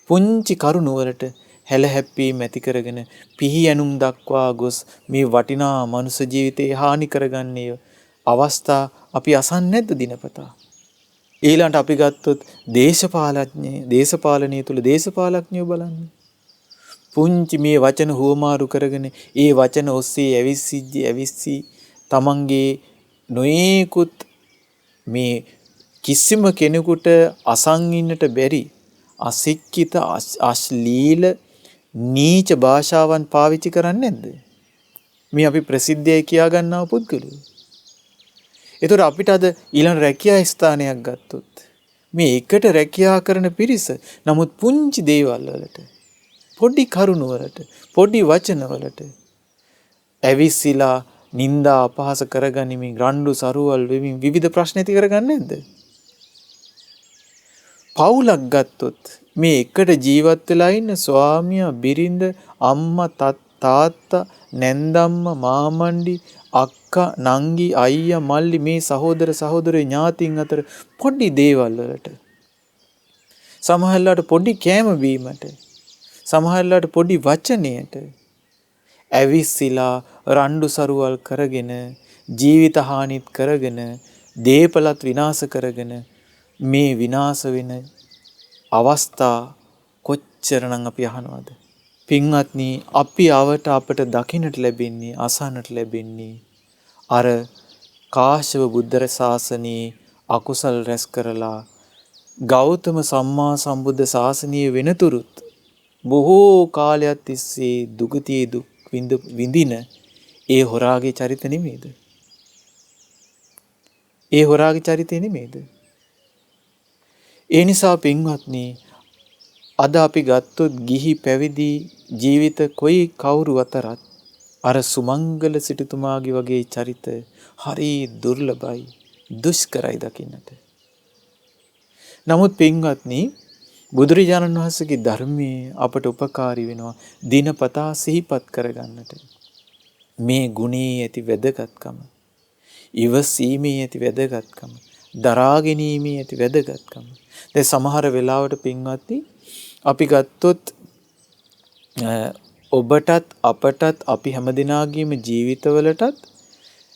පුංචි කරුණු වලට හැලහැප්පීම් ඇති කරගෙන පිහියනුම් දක්වා ගොස් මේ වටිනා මනුෂ්‍ය ජීවිතේ හානි කරගන්නේ අවස්ථා අපි අසන්නේ නැද්ද දිනපතා? ඊළඟට අපි ගත්තොත් දේශපාලනය තුල දේශපාලඥයෝ බලන්න. පුංචි මේ වචන හුවමාරු කරගෙන ඒ වචන ඔස්සේ ඇවිස්සි තමන්ගේ නොයේකුත් මේ කිසිම කෙනෙකුට අසන් ඉන්නට බැරි අසික්කිත අශ්ලීල නීච භාෂාවන් පාවිච්චි කරන්නේ නැද්ද? මේ අපි ප්‍රසිද්ධයි කියා ගන්නා පුද්ගලයෝ. ඒතර අපිට අද ඊළඟ රැකියා ස්ථානයක් ගත්තොත් මේ එකට රැකියා කරන පිරිස නමුත් පුංචි දේවල් වලට, පොඩි කරුණු වලට, පොඩි වචන වලට ඇවිස්සලා නිന്ദා අපහාස කරගනිමින් රණ්ඩු සරුවල් වෙමින් විවිධ ප්‍රශ්න ඇති කරගන්නේ නැද්ද? පවුලක් ගත්තොත් මේ එකට ජීවත් වෙලා ඉන්න ස්වාමියා, බිරිඳ, අම්මා, තාත්තා, නැන්දම්මා, මාමණ්ඩි, අක්කා, නංගි, අයියා, මල්ලි මේ සහෝදර ඥාතීන් අතර පොඩි දේවල් වලට සමහරලාට පොඩි කෑම බීමට, සමහරලාට පොඩි වචනයට ඇවිස්සලා රණ්ඩු සරුවල් කරගෙන ජීවිත හානිත් කරගෙන දේපලත් විනාශ කරගෙන මේ විනාශ වෙන අවස්ථා කොච්චරනම් අපි අහනවද? පින්වත්නි, අපි අපට දකින්නට ලැබෙන්නේ, අසන්නට ලැබෙන්නේ අර කාශ්‍යප බුද්ධ ශාසනයේ අකුසල් රැස් කරලා ගෞතම සම්මා සම්බුද්ධ ශාසනය වෙනතුරුත් බොහෝ කාලයක් තිස්සේ දුගතියේ දුක් විඳින ඒ හොරාගේ චරිත නෙමේද? ඒ හොරාගේ චරිතය නෙමේද? ඒ නිසා පින්වත්නි, අද අපි ගත්තොත් ගිහි පැවිදි ජීවිත කොයි කවුරු අතරත් අර සුමංගල සිටුතුමාගේ වගේ චරිත හරි දුර්ලභයි, දුෂ්කරයි දකින්නට. නමුත් පින්වත්නි, බුදුරජාණන් වහන්සේගේ ධර්මයේ අපට උපකාරී වෙනවා දිනපතා සිහිපත් කරගන්නට. මේ ගුණයේ ඇති වැදගත්කම, ඉවසීමේ ඇති වැදගත්කම, දරා ගැනීමේ ඇති වැදගත්කම. දැන් සමහර වෙලාවට පින්වත්නි, අපි ගත්තොත් ඔබටත් අපටත් අපි හැමදිනාගේම ජීවිතවලටත්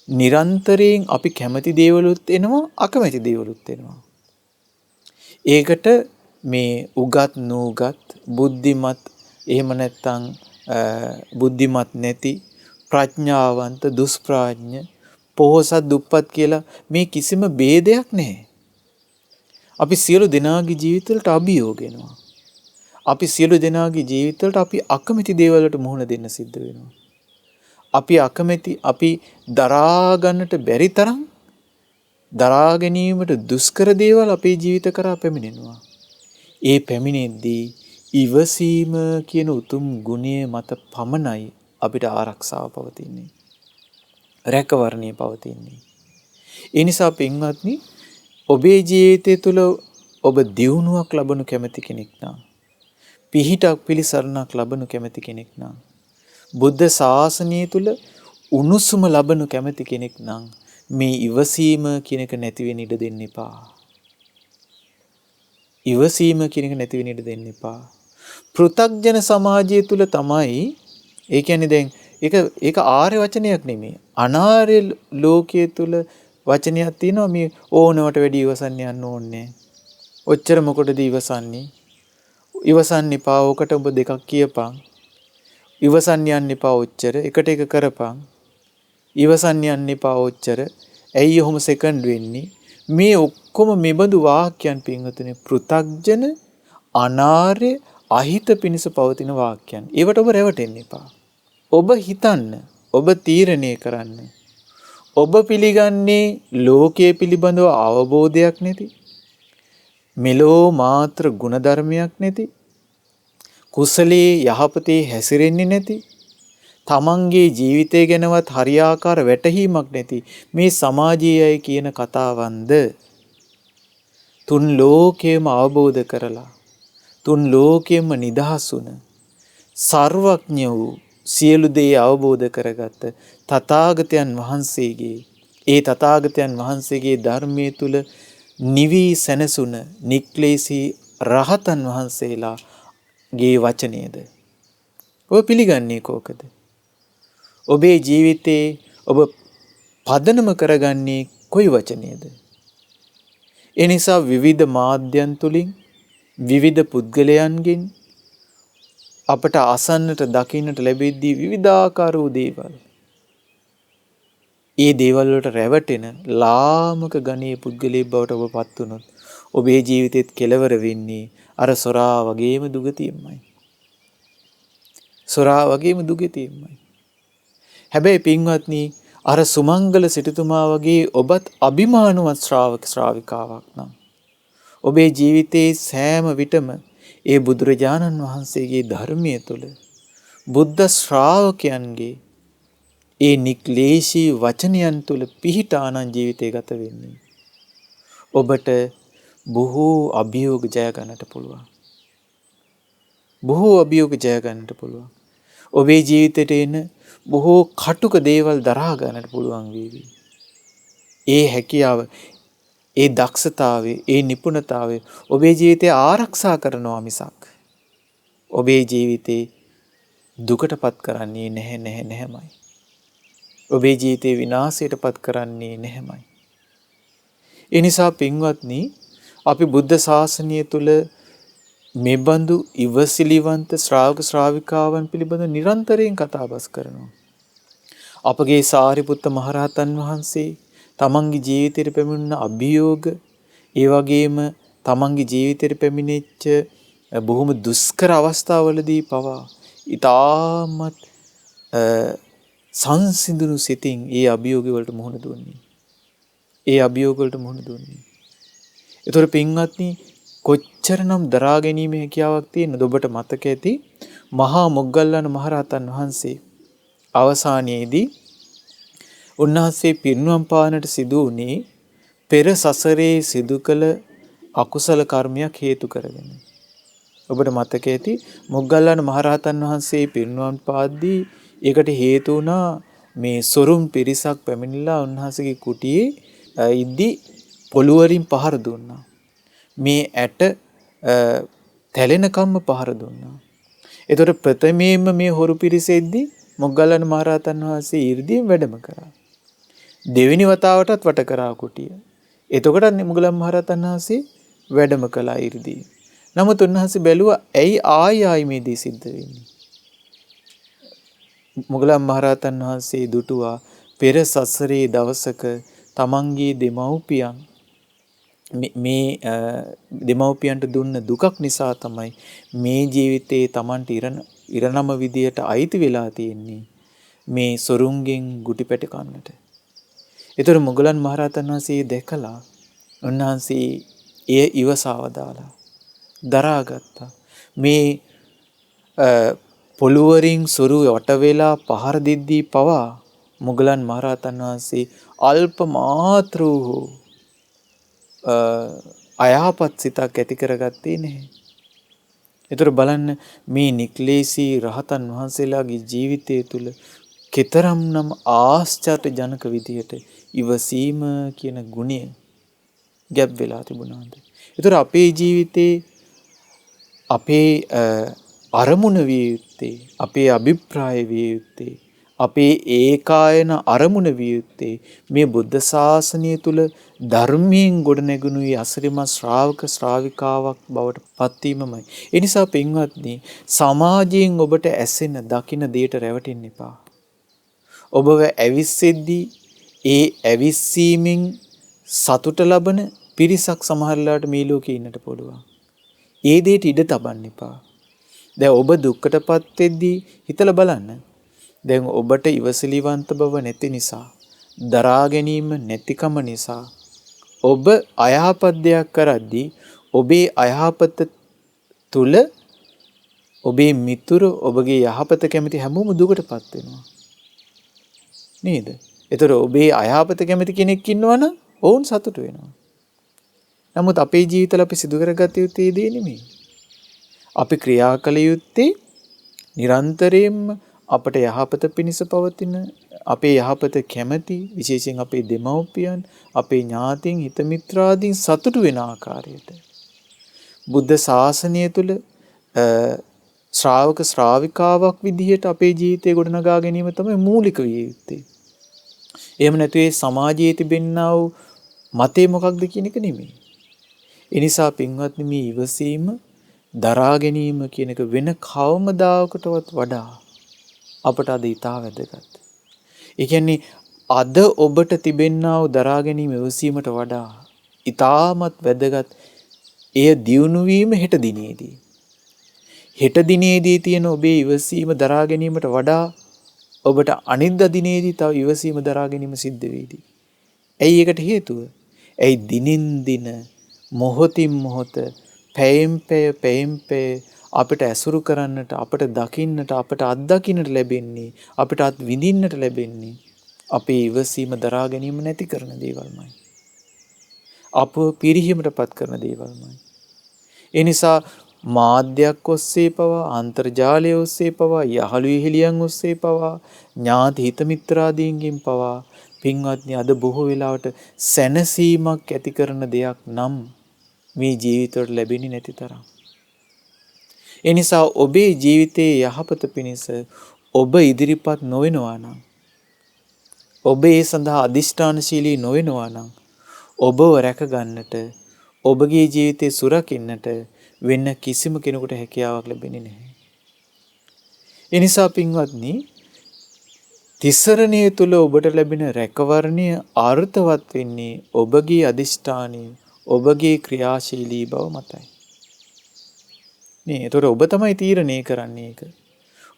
නිරන්තරයෙන් අපි කැමති දේවලුත් එනවා, අකමැති දේවලුත් එනවා. ඒකට මේ උගත් නූගත්, බුද්ධිමත්, එහෙම නැත්නම් බුද්ධිමත් නැති, ප්‍රඥාවන්ත, දුෂ්ප්‍රඥ, පොහොසත් දුප්පත් කියලා මේ කිසිම ભેදයක් නැහැ. අපි සියලු දෙනාගේ ජීවිතවලට අභියෝග වෙනවා. අපි සියලු දෙනාගේ ජීවිතවලට අපි අකමැති දේවල්වලට මුහුණ දෙන්න සිද්ධ වෙනවා. අපි අකමැති, අපි දරා ගන්නට බැරි තරම්, දරා ගැනීමට දුෂ්කර දේවල් අපේ ජීවිත කරා පැමිණෙනවා. ඒ පැමිණෙද්දී ඉවසීම කියන උතුම් ගුණය මත පමණයි අපිට ආරක්ෂාව පවතින්නේ, රැකවරණය පවතින්නේ. ඒ නිසා පින්වත්නි, ඔබේ ජීවිතය තුළ ඔබ දියුණුවක් ලබනු කැමති කෙනෙක් නම්, පිහිටක් පිළිසරණක් ලබනු කැමති කෙනෙක් නම්, බුද්ධ ශාසනය තුළ උණුසුම ලබනු කැමති කෙනෙක් නම් මේ ඉවසීම කියන එක නැති වෙන්න ඉඩ දෙන්න එපා. ඉවසීම කියන එක නැති වෙන්න ඉඩ දෙන්න එපා. පෘථග්ජන සමාජය තුළ තමයි, ඒ කියන්නේ දැන් ඒක ආර්ය වචනයක් නෙමෙයි. අනාර්ය ලෝකයේ තුළ වචනයක් තියෙනවා, මේ ඕනවට වැඩි ඉවසන්න යන්න ඕනේ. ඔච්චර මොකටද ඉවසන්නේ? ඉවසන්න එපා. ඔකට ඔබ දෙකක් කියපන්. ඉවසන්න යන්න එපා ඔච්චර. එකට එක කරපන්. ඉවසන්න යන්න එපා ඔච්චර. ඇයි ඔහොම සෙකන්ඩ් වෙන්නේ? මේ ඔක්කොම මෙබඳු වාක්‍යයන් පින්වතුනි, පෘථග්ජන, අනාර්ය, අහිත පිණිස පවතින වාක්‍යයන්. ඒවට ඔබ රැවටෙන්න එපා. ඔබ හිතන්න, ඔබ තීරණය කරන්න. ඔබ පිළිගන්නේ ලෝකයේ පිළිබඳව අවබෝධයක් නැති, මෙලෝ මාත්‍ර ගුණධර්මයක් නැති, කුසලයේ යහපතේ හැසිරෙන්නේ නැති, තමන්ගේ ජීවිතය ගැනවත් හරියාකාර වැටහීමක් නැති මේ සමාජයේ අය කියන කතාවන්ද තුන් ලෝකයේම අවබෝධ කරලා, තුන් ලෝකයෙන්ම නිදහස් වුණ, සර්වඥ වූ, සියලු දේ අවබෝධ කරගත්ත තථාගතයන් වහන්සේගේ, ඒ තථාගතයන් වහන්සේගේ ධර්මයේ තුල නිවි සැනසුන නික්ලේශී රහතන් වහන්සේලාගේ වචනයද ඔබ පිළිගන්නේ කෝකද? ඔබේ ජීවිතේ ඔබ පදනම කරගන්නේ කොයි වචනයද? ඒ නිසා විවිධ මාධ්‍යයන් තුලින්, විවිධ පුද්ගලයන්ගෙන් අපට අසන්නට දකින්නට ලැබෙද්දී විවිධාකාර වූ දේවල්, ඒ දේවල් වලට රැවටෙන ලාමක ගණයේ පුද්ගලයෙක් බවට ඔබ පත් වුණොත් ඔබේ ජීවිතෙත් කෙලවර වෙන්නේ අර සොරා වගේම දුගතියමයි. සොරා වගේම දුගතියමයි. හැබැයි පින්වත්නි, අර සුමංගල සිටුතුමා වගේ ඔබත් අභිමානවත් ශ්‍රාවිකාවක් නම් ඔබේ ජීවිතයේ සෑම විටම ඒ බුදුරජාණන් වහන්සේගේ ධර්මයේ තුල බුද්ධ ශ්‍රාවකයන්ගේ ඒ නික්ලේශී වචනයන් තුල පිහිටානන් ජීවිතය ගත වෙන්නේ. ඔබට බොහෝ අභියෝග ජය ගන්නට පුළුවන්. බොහෝ අභියෝග ජය ගන්නට පුළුවන්. ඔබේ ජීවිතේට එන බොහෝ කටුක දේවල් දරා ගන්නට පුළුවන් වේවි. ඒ හැකියාව ඒ දක්ෂතාවය, ඒ නිපුණතාවය ඔබේ ජීවිතය ආරක්ෂා කරනවා මිසක් ඔබේ ජීවිතේ දුකටපත් කරන්නේ නැහැමයි. ඔබේ ජීවිතේ විනාශයටපත් කරන්නේ නැහැමයි. ඒ නිසා පින්වත්නි, අපි බුද්ධ ශාසනය තුල මෙබඳු ඉවසිලිවන්ත ශ්‍රාවක ශ්‍රාවිකාවන් පිළිබඳ නිරන්තරයෙන් කතාබස් කරනවා. අපගේ සාරිපුත්ත මහරහතන් වහන්සේ තමන්ගේ ජීවිතයට පැමිණෙන අභියෝග, ඒ වගේම තමන්ගේ ජීවිතයට පැමිණෙච්ච බොහොම දුෂ්කර අවස්ථාවලදී පවා ඊටමත් සංසිඳුණු සිතින් ඒ අභියෝග වලට මුහුණ දුන්නේ. ඒ අභියෝග වලට මුහුණ දුන්නේ. ඒතර පින්වත්නි, කොච්චරනම් දරා ගැනීමේ හැකියාවක් තියෙනවද? ඔබට මතක ඇති මහා මොග්ගල්ලාන මහරහතන් වහන්සේ අවසානයේදී උන්වහන්සේ පිරිනුවම් පානට සිදු වුණේ පෙර සසරේ සිදු කළ අකුසල කර්මයක් හේතු කරගෙන. ඔබට මතක ඇති මොග්ගල්ලාන මහරහතන් වහන්සේ පිරිනුවම් පාද්දී ඒකට හේතු වුණා මේ සොරුම් පිරිසක් පැමිණිලා උන්වහන්සේගේ කුටියේ ඉද්දි පොළුවරින් පහර දුන්නා. මේ ඇට තැලෙනකම්ම පහර දුන්නා. ඒතකොට ප්‍රථමයෙන්ම මේ හොරු පිරිසෙද්දී මොග්ගල්ලාන මහරහතන් වහන්සේ 이르දීන් වැඩම කරා. දෙවෙනි වතාවටත් වට කරා කුටිය. එතකොටත් මොග්ගල්ලාන මහරහතන් වහන්සේ වැඩම කළා 이르දී. නමුත් උන්වහන්සේ බැලුවා ඇයි ආයි මේ දේ සිද්ධ වෙන්නේ? මොග්ගල්ලාන මහරහතන් වහන්සේ දුටුවා පෙර සසරේ දවසක තමන්ගේ දෙමව්පියන් මේ දෙමව්පියන්ට දුන්න දුකක් නිසා තමයි මේ ජීවිතේ තමන්ට ඉරණම විදියට අයිති වෙලා තියෙන්නේ මේ සොරුන්ගෙන් ගුටි පැට කන්නට. ඒතර මොග්ගල්ලාන මහරහතන් වහන්සේ දැකලා උන්වහන්සේ එය ඉවසාවදාලා දරාගත්තා. මේ පොළුවරින් සොරු වට වෙලා පහර දෙද්දී පවා මොග්ගල්ලාන මහරහතන් වහන්සේ අල්ප මාත්‍ර වූ අයහපත් සිතක් ඇති කරගත්තේ නැහැ. ඒතර බලන්න මේ නික්ලේශී රහතන් වහන්සේලාගේ ජීවිතය තුළ කෙතරම්නම් ආශ්චර්යජනක විදියට ඉවසීම කියන ගුණය ගැබ් වෙලා තිබුණාද? ඒතර අපේ ජීවිතේ අපේ අරමුණ විය යුත්තේ, අපේ අභිප්‍රාය විය යුත්තේ, අපේ ඒකායන අරමුණ විය යුත්තේ මේ බුද්ධ ශාසනය තුල ධර්මයෙන් ගොඩනැගුණු අසිරිමත් ශ්‍රාවක ශ්‍රාවිකාවක් බවට පත්වීමමයි. ඒ නිසා පින්වත්නි, සමාජයෙන් ඔබට ඇසෙන දකින දෙයට රැවටෙන්න එපා. ඔබව ඇවිස්සෙද්දී ඒ ඇවිස්සීමෙන් සතුට ලබන පිරිසක් සමහරලාට මේ ලෝකේ ඉන්නට පුළුවන්. ඒ දෙයට ඉඩ තබන්න එපා. දැන් ඔබ දුක්කටපත් වෙද්දී හිතලා බලන්න. දැන් ඔබට ඉවසිලිවන්ත බව නැති නිසා, දරා ගැනීම නැතිකම නිසා ඔබ අයහපත් දෙයක් කරද්දී ඔබේ අයහපත තුල ඔබේ මිතුරු ඔබගේ යහපත කැමති හැමෝම දුකටපත් වෙනවා. නේද? ඒතර ඔබේ අයහපත කැමති කෙනෙක් ඉන්නවනම් ඔවුන් සතුට වෙනවා. නමුත් අපේ ජීවිතවල අපි සිදු කරගත යුත්තේ දේ නෙමෙයි. අපි ක්‍රියා කළ යුත්තේ නිරන්තරයෙන්ම අපට යහපත පිණිස පවතින, අපේ යහපත කැමැති, විශේෂයෙන් අපේ දෙමව්පියන්, අපේ ඥාතීන්, හිත මිත්‍රාදීන් සතුටු වෙන ආකාරයට බුද්ධ ශාසනය තුල ශ්‍රාවක ශ්‍රාවිකාවක් විදිහට අපේ ජීවිතය ගොඩනගා ගැනීම තමයි මූලික විය යුත්තේ. එහෙම නැතු ඒ සමාජයේ තිබෙනා වූ මතේ මොකක්ද කියන එක නෙමෙයි. ඒ නිසා පින්වත්නි, මේ ඉවසීම, දරා ගැනීම කියන එක වෙන කවමදාකටවත් වඩා අපට අද ඉතා වැදගත්. ඒ කියන්නේ අද ඔබට තිබෙනා වූ දරා ගැනීම ඉවසීමට වඩා ඉතාමත් වැදගත් එය දියුණු වීම හෙට දිනේදී. හෙට දිනේදී තියෙන ඔබේ ඉවසීම දරා ගැනීමට වඩා ඔබට අනිද්දා දිනේදී තව ඉවසීම දරා ගැනීම සිද්ධ වෙයිදී. ඇයි ඒකට හේතුව? ඇයි දිනින් දින, මොහොතින් මොහොත, පැයෙන් පැය අපිට ඇසුරු කරන්නට, අපිට දකින්නට, අපිට අත්දකින්නට ලැබෙන්නේ, අපිට අත් විඳින්නට ලැබෙන්නේ අපේ ඉවසීම දරා ගැනීම නැති කරන දේවල්මයි. අපව පිරිහීමටපත් කරන දේවල්මයි. ඒ නිසා මාධ්‍යයක් ඔස්සේ පවා, අන්තර්ජාලය ඔස්සේ පවා, යහළු ඉහිලියන් ඔස්සේ පවා, ඥාති හිත මිත්‍රාදීන්ගෙන් පවා පින්වත්නි අද බොහෝ වෙලාවට සැනසීමක් ඇති කරන දෙයක් නම් මේ ජීවිතවල ලැබෙන්නේ නැති තරම්. ඒ නිසා ඔබේ ජීවිතයේ යහපත පිණිස ඔබ ඉදිරිපත් නොවෙනවා නම් ඔබ ඒ සඳහා අදිෂ්ඨානශීලී නොවෙනවා නම් ඔබව රැක ගන්නට ඔබගේ ජීවිතේ සුරකින්නට වෙන කිසිම කෙනෙකුට හැකියාවක් ලැබෙන්නේ නැහැ. ඒ නිසා පින්වත්නි තිසරණයේ තුල ඔබට ලැබෙන රැකවරණය අර්ථවත් වෙන්නේ ඔබගේ අදිෂ්ඨානීය ඔබගේ ක්‍රියාශීලී බව මතයි. නේ ඒතකොට ඔබ තමයි තීරණය කරන්නේ ඒක.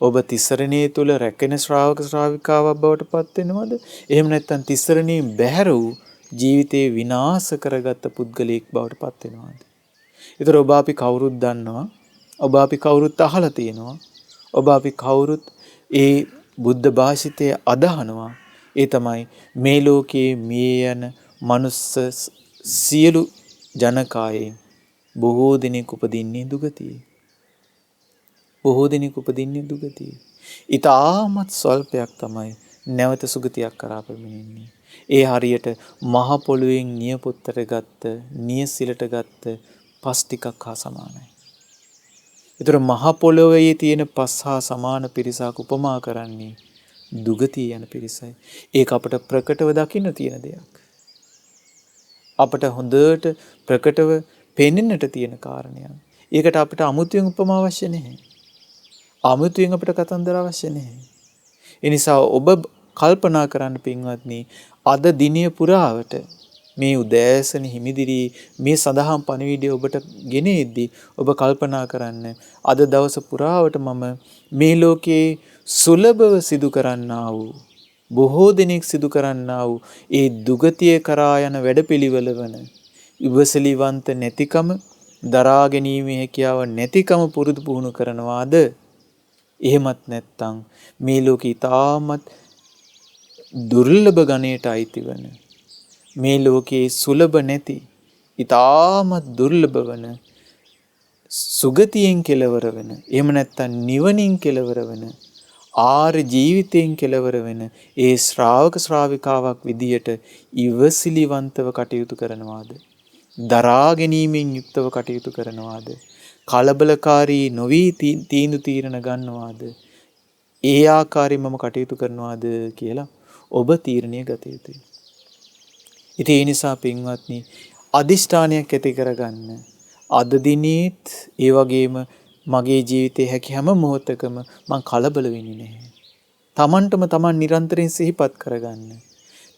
ඔබ තිසරණයේ තුල රැකෙන ශ්‍රාවක ශ්‍රාවිකාවක් බවට පත් වෙනවද? එහෙම නැත්නම් තිසරණයෙන් බැහැර වූ ජීවිතේ විනාශ කරගත්ත පුද්ගලයෙක් බවට පත් වෙනවද? ඒතර ඔබ අපි කවුරුත් දන්නවා. ඔබ අපි කවුරුත් අහලා තියෙනවා. ඔබ අපි කවුරුත් ඒ බුද්ධ භාෂිතය අදහනවා. ඒ තමයි මේ ලෝකයේ මිය යන මනුස්ස සියලු ජනකායෙන් බොහෝ දෙනෙක් උපදින්නේ දුගතියේ. බොහෝ දෙනෙක් උපදින්නේ දුගතියේ. ඊටාමත් ස්වල්පයක් තමයි නැවත සුගතියක් කරා පැමිණෙන්නේ. ඒ හරියට මහ පොළොවෙන් නියපොත්තට ගත්ත, නියසිලට ගත්ත පස් ටිකක් හා සමානයි. ඒතර මහ පොළොවේ තියෙන පස් හා සමාන පිරිසක් උපමා කරන්නේ දුගතිය යන පිරිසයි. ඒක අපට ප්‍රකටව දකින්න තියෙන දෙයක්. අපට හොඳට ප්‍රකටව පෙනෙන්නට තියෙන කාරණයක්. ඒකට අපිට අමුතුවෙන් උපමා අවශ්‍ය නැහැ. අමුතුවෙන් අපිට කතන්දර අවශ්‍ය නැහැ. ඒ නිසා ඔබ කල්පනා කරන්න පින්වත්නි අද දිනය පුරාවට මේ උදෑසන හිමිදිරි මේ සඳහන් පණිවිඩය ඔබට ගෙනෙද්දී ඔබ කල්පනා කරන්න අද දවස පුරාවට මම මේ ලෝකේ සුලභව සිදු කරන්නා වූ බොහෝ දෙනෙක් සිදු කරන්නා වූ ඒ දුගතිය කරා යන වැඩපිළිවෙල වන ඉවසලිවන්ත නැතිකම දරා ගැනීමේ හැකියාව නැතිකම පුරුදු පුහුණු කරනවාද? එහෙමත් නැත්නම් මේ ලෝකේ තාමත් දුර්ලභ ගණයට අයිති වන මේ ලෝකයේ සුලභ නැති ඊටාමත් දුර්ලභ වන සුගතියෙන් කෙලවර වෙන එහෙම නැත්නම් නිවනින් කෙලවර වෙන ආර්ය ජීවිතයෙන් කෙලවර වෙන ඒ ශ්‍රාවක ශ්‍රාවිකාවක් විදියට ඉවසිලිවන්තව කටයුතු කරනවාද? දරා ගැනීමෙන් යුක්තව කටයුතු කරනවාද? කලබලකාරී නොවි තීන්දුව තීරණ ගන්නවාද? ඒ ආකාරයෙන් මම කටයුතු කරනවාද කියලා ඔබ තීරණය ගත යුතුයි. ඉතින් ඒ නිසා පින්වත්නි අදිෂ්ඨානයක් ඇති කරගන්න. අද දිනේත් ඒ වගේම මගේ ජීවිතයේ හැකි හැම මොහොතකම මං කලබල වෙන්නේ නැහැ. තමන්ටම තමන් නිරන්තරයෙන් සිහිපත් කරගන්න.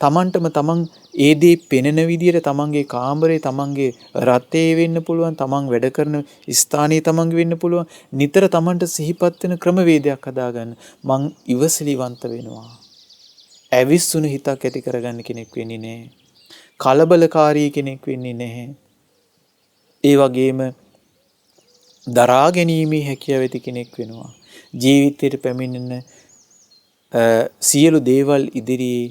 තමන්ටම තමන් ඒ දේ පෙනෙන විදියට තමන්ගේ කාමරේ තමන්ගේ රතේ වෙන්න පුළුවන්, තමන් වැඩ කරන ස්ථානයේ තමන්ගේ වෙන්න පුළුවන්. නිතර තමන්ට සිහිපත් වෙන ක්‍රමවේදයක් හදාගන්න. මං ඉවසිලිවන්ත වෙනවා. ඇවිස්සුණු හිතක් ඇති කරගන්න කෙනෙක් වෙන්නේ නැහැ. කලබලකාරී කෙනෙක් වෙන්නේ නැහැ. ඒ වගේම දරා ගැනීමේ හැකියාව ඇති කෙනෙක් වෙනවා. ජීවිතයට පැමිණෙන සියලු දේවල් ඉදිරියේ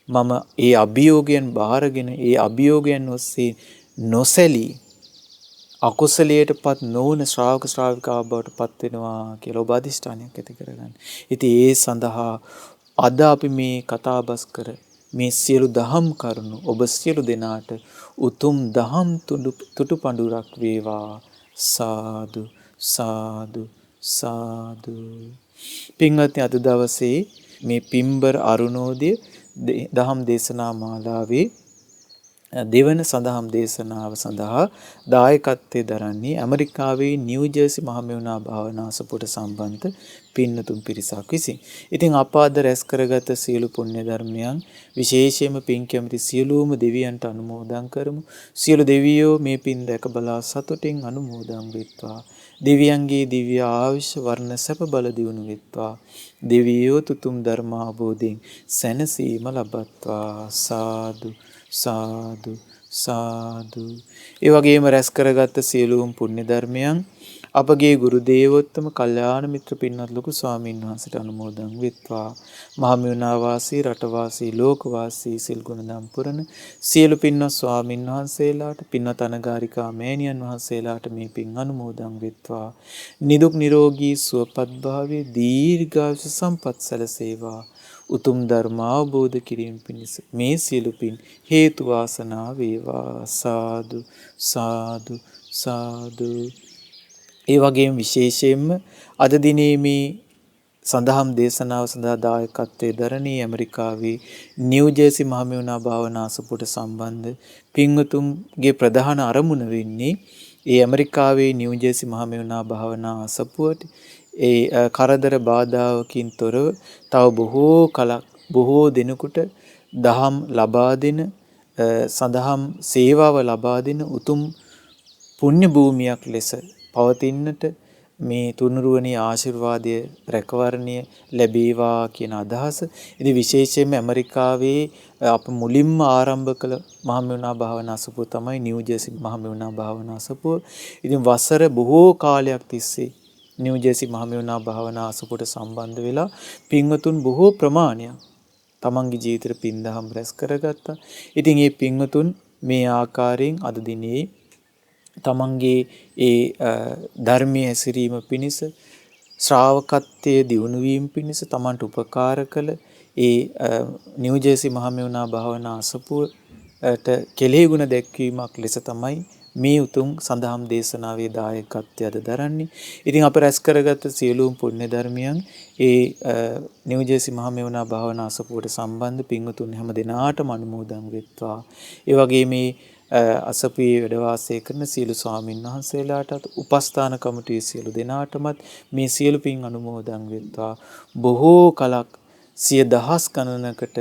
මම ඒ අභියෝගයන් බාරගෙන ඒ අභියෝගයන් ඔස්සේ නොසැලී අකුසලයටපත් නොවන ශ්‍රාවක ශ්‍රාවිකාව බවට පත් වෙනවා කියලා ඔබ අධිෂ්ඨානයක් ඇති කරගන්න. ඉතින් ඒ සඳහා අද අපි මේ කතාබස් කර මේ සියලු දහම් කරුණු ඔබ සියලු දෙනාට උතුම් දහම් තුටු පඬුරක් වේවා. සාදු සාදු සාදු. පින්වත්නි අද දවසේ මේ පින්බර අරුණෝදය දහම් දේශනා මාලාවේ දෙවන සඳහම් දේශනාව සඳහා දායකත්වයේ දරන්නේ ඇමරිකාවේ නිව් ජර්සි මහමෙවුනා භාවනා සපුට සම්බන්ධ පින්නතුන් පිරිසක් විසින්. ඉතින් අප අද රැස් කරගත සියලු පුණ්‍ය ධර්මයන් විශේෂයෙන්ම පින් කැමති සියලුම දෙවියන්ට අනුමෝදන් කරමු. සියලු දෙවියෝ මේ පින් දැක බලා සතුටින් අනුමෝදන් වෙත්වා. දෙවියන්ගේ දිව්‍ය ආයුෂ වර්ණ සැප බල දියුණු වෙත්වා. දෙවියෝ තුතුම් ධර්ම අවබෝධයෙන් සැනසීම ලබත්වා. සාදු සාදු සාදු. ඒ වගේම රැස් කරගත් සියලුම පුණ්‍ය ධර්මයන් අපගේ ගුරු දේවෝත්තම කල්යාණ මිත්‍ර පින්වත් ලොකු ස්වාමීන් වහන්සේට අනුමෝදන් වෙත්වා. මහමෙවුනා වාසී රට වාසී ලෝක වාසී සිල් ගුණ නම් පුරන සියලු පින්වත් ස්වාමීන් වහන්සේලාට පින්වත් අනගාരികා මෑණියන් වහන්සේලාට මේ පින් අනුමෝදන් වෙත්වා. නිදුක් නිරෝගී සුවපත් භාවයේ දීර්ඝායුෂ සම්පත් සැලසේවා. උතුම් ධර්ම අවබෝධ කිරීම පිණිස මේ සියලු පින් හේතු වාසනා වේවා. සාදු සාදු සාදු. ඒ වගේම විශේෂයෙන්ම අද දිනේ මේ සඳහම් දේශනාව සඳහා දායකත්වයේ දරණී ඇමරිකාවේ නිව් ජර්සි මහමෙවුනා භාවනා අසපුවට සම්බන්ධ පින්වතුන්ගේ ප්‍රධාන අරමුණ වෙන්නේ ඒ ඇමරිකාවේ නිව් ජර්සි මහමෙවුනා භාවනා අසපුවට ඒ කරදර බාධාවකින් තොරව තව බොහෝ කලක් බොහෝ දිනකට දහම් ලබා දෙන සඳහම් සේවාව ලබා දෙන උතුම් පුණ්‍ය භූමියක් ලෙස පවතින්නට මේ තුනුරුවනේ ආශිර්වාදය රැකවරණය ලැබේවා කියන අදහස. ඉතින් විශේෂයෙන්ම ඇමරිකාවේ අප මුලින්ම ආරම්භ කළ මහමෙවුනා භාවනා අසපුව තමයි නිව් ජර්සි මහමෙවුනා භාවනා අසපුව. ඉතින් වසර බොහෝ කාලයක් තිස්සේ නිව් ජර්සි මහමෙවුනා භාවනා අසපුවට සම්බන්ධ වෙලා පින්වතුන් බොහෝ ප්‍රමාණයක් තමන්ගේ ජීවිතේ පින්දහම් රැස් කරගත්තා. ඉතින් මේ පින්වතුන් මේ ආකාරයෙන් අද දිනේ තමන්ගේ ඒ ධර්මයේ හැසිරීම පිණිස ශ්‍රාවකත්වයේ දියුණු වීම පිණිස තමන්ට උපකාර කළ ඒ නිව් ජර්සි මහමෙවුනා භාවනා අසපුවට කෙලෙහි ගුණ දැක්වීමක් ලෙස තමයි මේ උතුම් සඳහම් දේශනාවේ දායකත්වය අද දරන්නේ. ඉතින් අප රැස් කරගත් සියලුම පුණ්‍ය ධර්මයන් ඒ නිව් ජර්සි මහමෙවුනා භාවනා අසපුවට සම්බන්ධ පින්වතුන් හැම දිනාටම අනුමෝදන් වෙත්වා. ඒ වගේම මේ අසපුවේ වැඩ වාසය කරන සියලු ස්වාමින් වහන්සේලාටත් උපස්ථාන කමිටුවේ සියලු දෙනාටමත් මේ සියලු පින් අනුමෝදන් වෙත්වා. බොහෝ කලක් සිය දහස් ගණනකට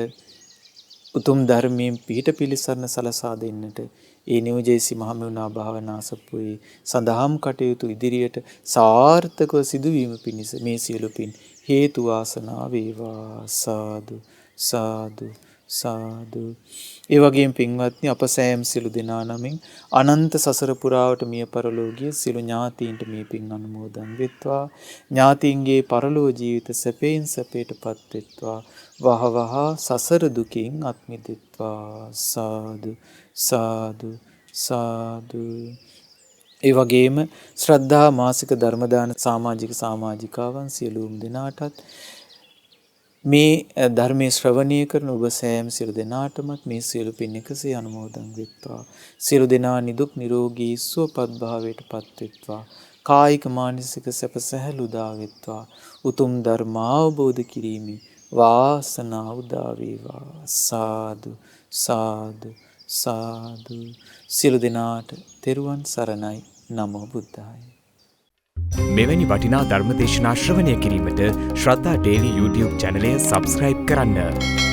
උතුම් ධර්මයෙන් පිහිට පිළිසරණ සලසා දෙන්නට ඒ නිව් ජර්සි මහමෙවුනා භාවනා අසපුවේ සඳහම් කටයුතු ඉදිරියට සාර්ථකව සිදුවීම පිණිස මේ සියලු පින් හේතු වාසනා වේවා. සාදු සාදු සාදු. ඒ වගේම පින්වත්නි අප සෑම සියලු දෙනා නමින් අනන්ත සසර පුරාවට මිය පරලෝකීය සියලු ඥාතීන්ට මේ පින් අනුමෝදන් වෙත්වා. ඥාතීන්ගේ පරලෝ ජීවිත සැපයෙන් සැපයටපත් වෙත්වා. වහ වහ සසර දුකින් අත් මිදෙත්වා. සාදු සාදු සාදු. ඒ වගේම ශ්‍රද්ධා මාසික ධර්ම දාන සමාජික සමාජිකාවන් සියලුම දෙනාටත් මේ ධර්මයේ ශ්‍රවණය කරන ඔබ සෑම සියලු දෙනාටමත් මේ සියලු පින් එකසේ අනුමෝදන් වෙත්වා. සියලු දෙනා නිදුක් නිරෝගී සුවපත් භාවයට පත් වෙත්වා. කායික මානසික සැප සැහැල්ලු උදා වෙත්වා. උතුම් ධර්ම අවබෝධ කිරීමේ වාසනාව උදා වේවා. සාදු සාදු සාදු. සියලු දෙනාට තෙරුවන් සරණයි. නමෝ බුද්ධාය. මෙවැනි වටිනා ධර්මදේශනා ශ්‍රවණය කිරීමට ශ්‍රද්ධා ඩේලි YouTube චැනලය සබස්ක්‍රයිබ් කරන්න.